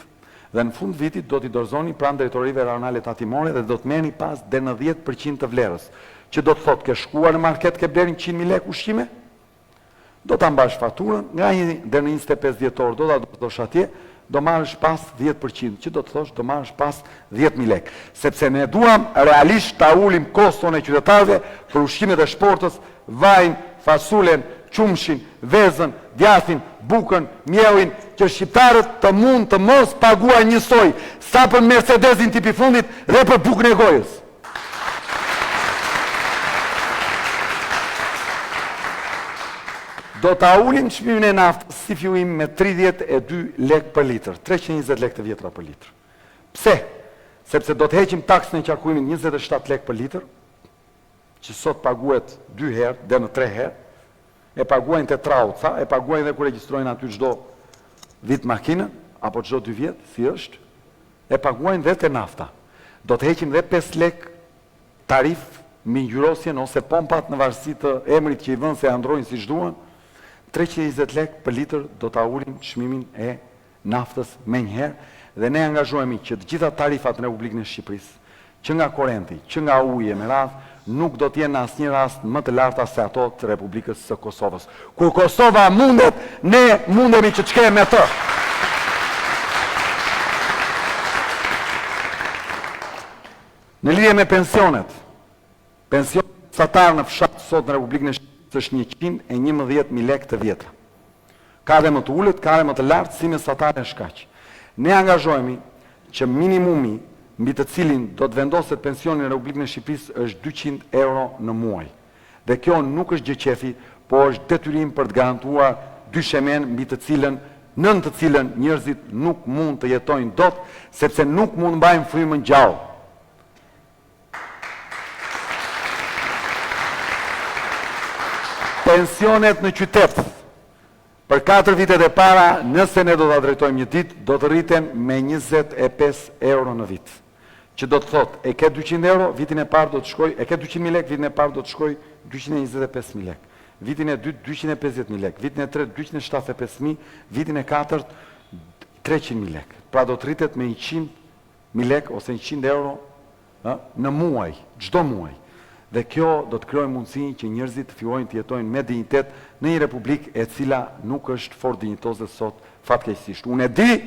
dhe në fund vitit do t'i dorëzoni pranë drejtorive rajonale tatimore dhe do të merrni pas deri në 10% të vlerës, që do të thotë ke shkuar në market ke blerë 100.000 lekë ushqime, do ta mbash faturën, nga një deri në 25 dhjetor do ta dorëzosh atje, do marrësh pas 10%, që do të thosh do marrësh pas 10.000 lekë. Sepse ne duam realisht ta ulim koston e qytetarëve për ushqimet e shportës, vajin, fasulen, qumshin, vezën, djathin, bukën, mjellin, që shqiptarët të mund të mos paguaj njësoj sa për Mercedesin tipi fundit dhe për bukën e gojës. Do ta ulim çmimin e naftës si fillim me 32 lekë për litër, 320 lekë të vjetra për litër. Pse? Sepse do të heqim taksën e qarkullimit 27 lekë për litër, që sot paguhet 2 herë dhe në 3 herë, e paguajnë të trauca, e paguajnë dhe kur regjistrojnë aty çdo vit makinën, apo çdo 2 vjet, si është, e paguajnë dhe të nafta. Do të heqim dhe 5 lekë tarif mbi ngjyrosjen ose pompat në varësi të emrit që i vënë se androjnë si duan. 320 lekë për litër do ta ulim çmimin e naftës menjëherë dhe ne angazhohemi që të gjitha tarifat në Republikën e Shqipërisë, që nga korrenti, që nga uji me radhë, nuk do t'jenë në asnjë rast më të larta se ato të Republikës së Kosovës. Kur Kosova mundet, ne mundemi që të shkojmë me të. Në lidhje me pensionet, pensionet mesatar në fshat sot në Republikën e Shqipërisë është 111.000 lekë të vjetra. Ka dhe më të ulët, ka dhe më të lartë si mesatare e shkaq. Ne angazhohemi që minimumi mbi të cilin do të vendoset pensioni në Republikën e Shqipërisë është 200 euro në muaj. Dhe kjo nuk është gjë qefi, po është detyrim për të garantuar dyshemen mbi të cilën, nën të cilën njerëzit nuk mund të jetojnë dot, sepse nuk mund mbajnë frymën gjallë. Pensionet në qytet për 4 vitet e para, nëse ne do ta drejtojmë një ditë, do të rriten me 25 euro në vit. Që do të thotë, e ke 200 euro, vitin e parë do të shkoj, e ke 200.000 lekë, vitin e parë do të shkoj 225.000 lekë. Vitin e dytë 250.000 lekë, vitin e tretë 275.000, vitin e katërt 300.000 lekë. Pra do të rritet me 100.000 lekë ose 100 euro në muaj, çdo muaj. Dhe kjo do të krijojë mundësi që njerëzit të fillojnë të jetojnë me dinjitet në një republikë e cila nuk është fort dinjitoze sot fatkeqësisht. Unë e di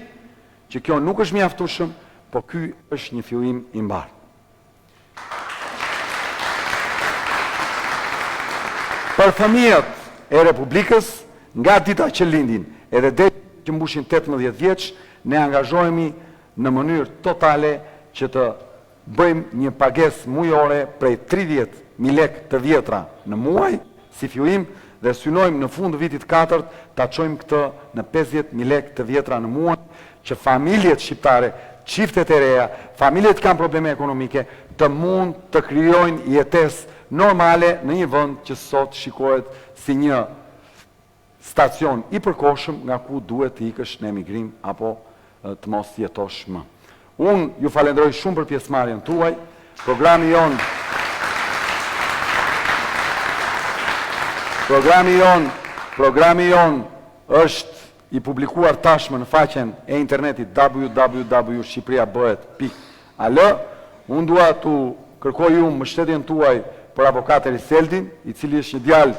që kjo nuk është mjaftueshëm, po ky është një fillim i mbar. Për fëmijët e Republikës, nga dita që lindin edhe deri që mbushin 18 vjeç, ne angazhohemi në mënyrë totale që të bëjmë një pagesë mujore prej 30.000 lekë të vjetra në muaj, si fillim, dhe synojmë në fund vitit 4 ta çojmë këtë në 50.000 lekë të vjetra në muaj, që familjet shqiptare, çiftet e reja, familjet që kanë probleme ekonomike, të mund të krijojnë jetesë normale në një vend që sot shikohet si një stacion i përkohshëm nga ku duhet të ikësh në emigrim apo të mos jetosh më. Unë ju falenderoj shumë për pjesëmarrjen tuaj. Programi jon është i publikuar tashmë në faqen e internetit www.shqipriabëhet.al. Unë dua t'u kërkoj ju mbështetjen tuaj për avokat Eriseldin, i cili është një djalë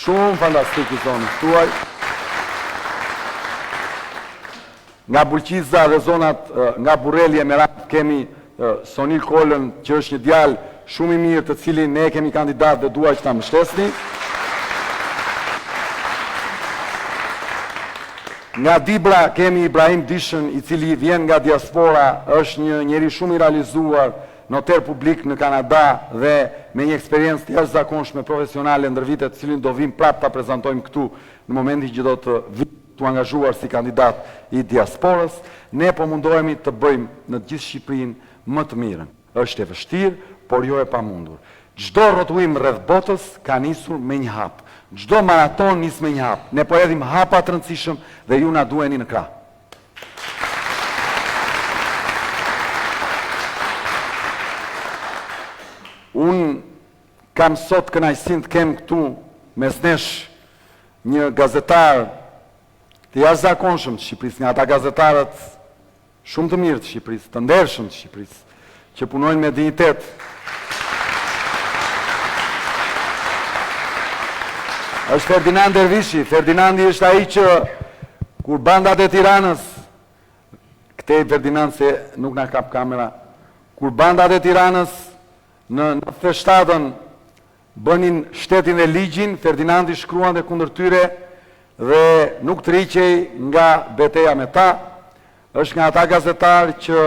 shumë fantastik i zonës tuaj. Nga Bulqiza dhe zonat nga Burreli e Merat kemi Sonil Kolën, që është një djalë shumë i mirë, të cilin ne kemi kandidat dhe dua që ta mbështesni. Nga Dibra kemi Ibrahim Dishën, i cili vjen nga diaspora, është një njeri shumë i realizuar, noter publik në Kanada dhe me një eksperiencë të jashtëzakonshme profesionale ndër vitet, cilin do vim prapë ta prezantojmë këtu në momentin që do të angazhuar si kandidat i diasporës. Ne po mundohemi të bëjmë në gjithë Shqipërinë më të mirën. Është e vështirë, por jo e pamundur. Çdo rrotullim rreth botës ka nisur me një hap. Çdo maraton nis me një hap. Ne po hedhim hapa të rëndësishëm dhe ju na duheni në krah. Unë kam sot kënaqësinë të kem këtu mes nesh një gazetar të jashtëzakonshëm të Shqipërisë, nga ata gazetarët shumë të mirë të Shqipërisë, të ndershëm të Shqipërisë, që punojnë me dinjitet. Është Ferdinand Dervishi. Ferdinandi është ai që kur bandat e Tiranës, këtej Ferdinand se nuk na kap kamera, kur bandat e Tiranës në 97-ën bënin shtetin e ligjin, Ferdinandi shkruan dhe kundër tyre dhe nuk të riqej nga beteja me ta. Është nga ata gazetarë që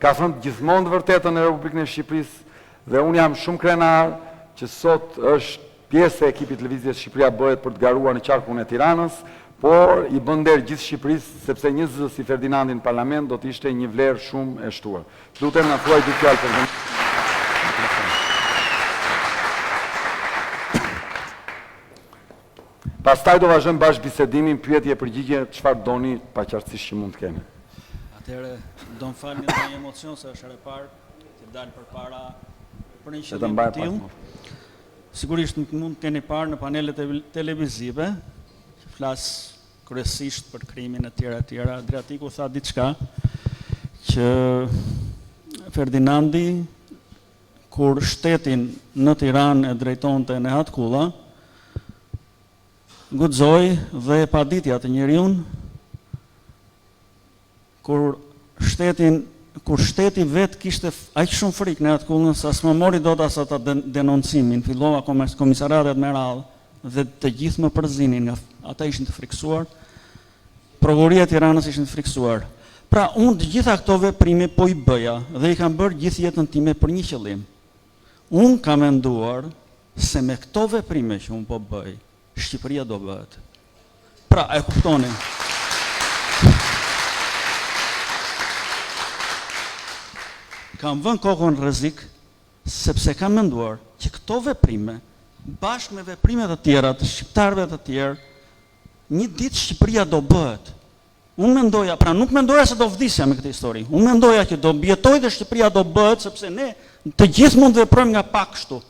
ka thënë gjithmonë të vërtetën në Republikën e Shqipërisë dhe unë jam shumë krenar që sot është pjesë e ekipit televizjes Shqipëria bëhet për të garuar në qarkun e Tiranës, por i bën nder gjithë Shqipërisë sepse një zë si Ferdinandi në parlament do të ishte një vlerë shumë e shtuar. Lutem na thuaj dy fjalë për këtë. Pastaj do vazhdojmë bashkë bisedimin, pyetje përgjigje, çfarë doni paqartësisht që mund të kemi. Atëherë do më falni një emocion se është herë parë të dalë përpara për një qëllim të tillë. Sigurisht nuk mund të keni parë në panelet televizive, që flas kryesisht për krimin e tjera. Adriatiku tha diçka që Ferdinandi kur shtetin në Tiranë e drejtonte Nehat Kulla, guxoi dhe e paditja të njeriu kur shteti vet kishte aq shumë frikë në atë kullën sa s'më mori dot as ata denoncimin, fillova komisariatet me radhë dhe të gjithë më përzinin nga ata ishin të friksuar, prokuroria e Tiranës ishin të friksuar. Pra unë të gjitha këto veprime po i bëja dhe i kam bërë gjithë jetën time për një qëllim. Unë kam menduar se me këto veprime që unë po bëj, Shqipëria do bëhet. Pra, e kuptoni. Kam vënë kokën në rrezik sepse kam menduar që këto veprime, bashkë me veprimet e tjera të shqiptarëve të tjerë, një ditë Shqipëria do bëhet. Unë mendoja, pra nuk mendoja se do vdisja me këtë histori. Unë mendoja që do mbjetoj dhe Shqipëria do bëhet sepse ne të gjithë mund të veprojmë nga pak kështu.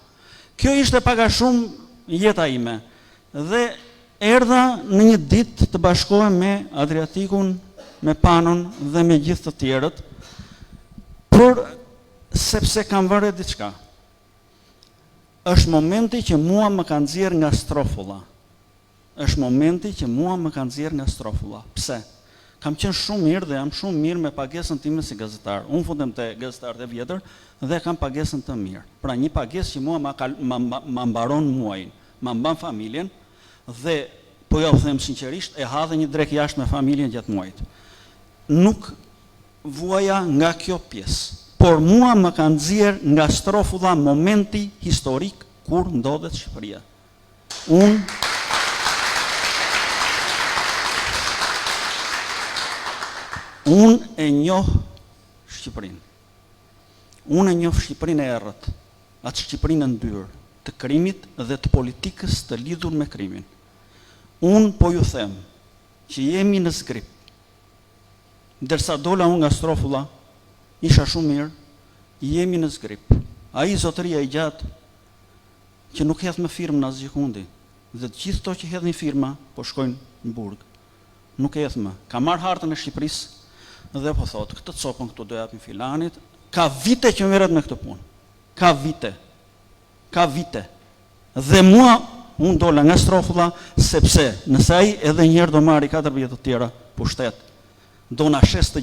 Kjo ishte pak a shumë jeta ime. Dhe erdha në një ditë të bashkohem me Adriatikun, me Panon dhe me gjithë të tjerët, por sepse kam vënë diçka. Është momenti që mua më kanë nxjerr nga strofulla. Është momenti që mua më kanë nxjerr nga strofulla. Pse? Kam qenë shumë mirë dhe jam shumë mirë me pagesën time si gazetar. Unë fundem te gazetarët e vjetër dhe kam pagesën të mirë. Pra një pagesë që mua ma mbaron muajin, ma mban familjen dhe po ja u them sinqerisht, e ha dhe një drek jashtë me familjen gjatë muajit. Nuk vuaja nga kjo pjesë, por mua më ka nxjerr nga strofulla momenti historik kur ndodhet Shqipëria. Unë e njoh Shqipërinë. Unë e njoh Shqipërinë e errët, atë Shqipërinë e ndyrë, të krimit dhe të politikës të lidhur me krimin. Unë po ju them që jemi në zgrip. Ndërsa dola unë nga strofulla, isha shumë mirë, jemi në zgrip. Ai zotëria i gjatë që nuk hedh me firmë në asgjë kundi, dhe të gjithë to që hedhin firma po shkojnë në burg. Nuk hedh më. Ka marrë hartën e Shqipërisë dhe po thotë, këtë copën këtu do japim filanit. Ka vite që merret me këtë punë. Ka vite. Dhe mua unë dola nga strofulla sepse nëse ai edhe një herë do marri 4 vjet të tjera pushtet, do na shes të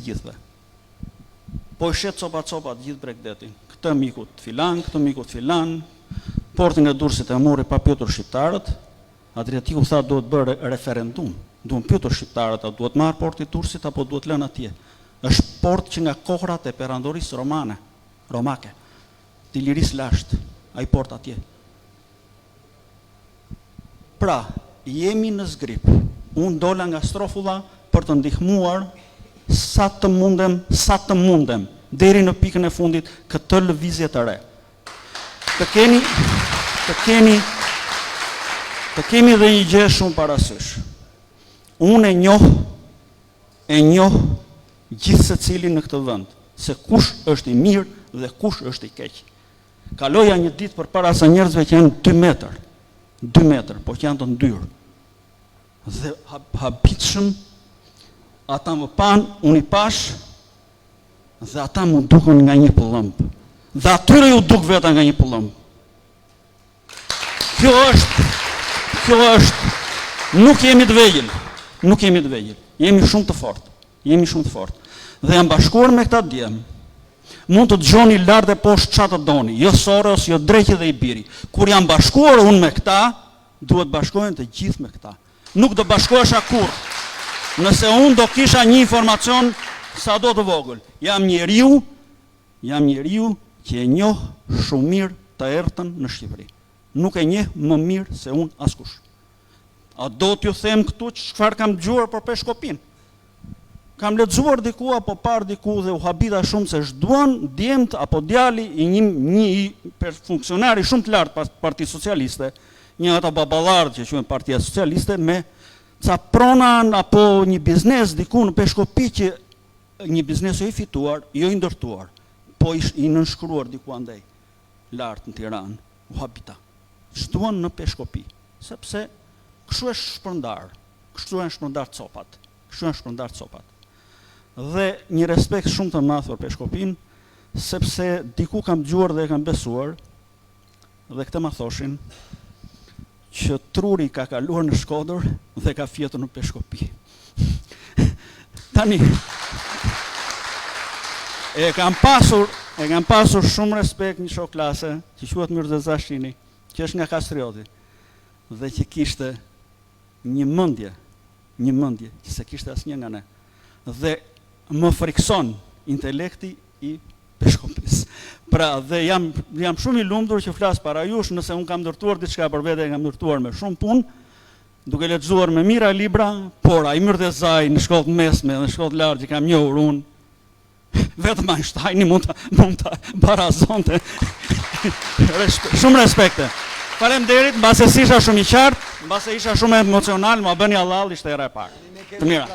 gjithëve. po i shet copa-copat gjithë Bregdetin. Këtë mikut filan, këtë mikut filan, portin e Durrësit e mori pa pyetur shqiptarët, Adriatiku tha duhet bërë referendum, duhet pyetur shqiptarët, a duhet marrë porti i Durrësit apo duhet lënë atje. Është port që nga kohrat e perandorisë romake, të Ilirisë lashtë, ai port atje. Pra, jemi në zgrip. Unë dola nga Strofulla për të ndihmuar sa të mundem, deri në pikën e fundit këtë lëvizje të re. Të kemi dhe një gjë shumë parasysh. Unë e njoh gjithë se cilin në këtë vend, se kush është i mirë dhe kush është i keq. Kaloja një ditë për para sa njerëzve që janë 2 metër, po që janë të ndyrë. Dhe habitshëm, ata më panë, unë i pash, dhe ata më dukën nga një pëllëmb. Dhe atyre ju duk veta nga një pëllëmb. Kjo është, nuk jemi të vegjël, jemi shumë të fortë. Dhe jam bashkuar me këta djemë, mund të dëgjoni lart e poshtë çfarë të doni, jo Soros, jo Dreqi dhe Ibiri. Kur jam bashkuar unë me këta, duhet bashkohen të gjithë me këta. Nuk do bashkohesha kurrë. Nëse unë do kisha një informacion sa do të vogël, jam njeriu që e njoh shumë mirë të errëtën në Shqipëri. Nuk e njeh më mirë se unë askush. A do t'ju them këtu çfarë kam dëgjuar për peshkopin? Kam lexuar diku apo parë diku dhe u habita shumë se ç'duan djemt apo djali i një funksionari shumë të lartë pas Partisë Socialiste, një ata baballarë që quhen Partia Socialiste, me ca pronan apo një biznes diku në Peshkopi që një biznes jo i fituar, jo i ndërtuar, po i nënshkruar diku andej, lart në Tiranë, u habita. Ç'duan në Peshkopi, sepse kështu është shpërndar, kështu janë shpërndar copat. Dhe një respekt shumë të madh për Peshkopin, sepse diku kam dëgjuar dhe kam besuar, dhe këtë ma thoshin, që truri ka kaluar në Shkodër dhe ka fjetur në Peshkopi. Tani, e kam pasur shumë respekt një shok klase, që quhet Mirza Shini, që është nga Kastrioti, dhe që kishte një mendje, që se kishte asnjë nga ne. Dhe më frikson intelekti i Peshkopis. Pra, dhe jam shumë i lumtur që flas para jush, nëse unë kam ndërtuar diçka për vete, kam ndërtuar me shumë punë, duke lexuar me mira libra, por ai Myrdezaj në shkollë mesme dhe në shkollë lartë që kam njohur unë, vetëm Einsteini mund ta barazonte. Shumë respekte. Faleminderit, mbase isha shumë i qartë, mbase isha shumë emocional, ma bëni Allah, ishte era e parë. Të mira.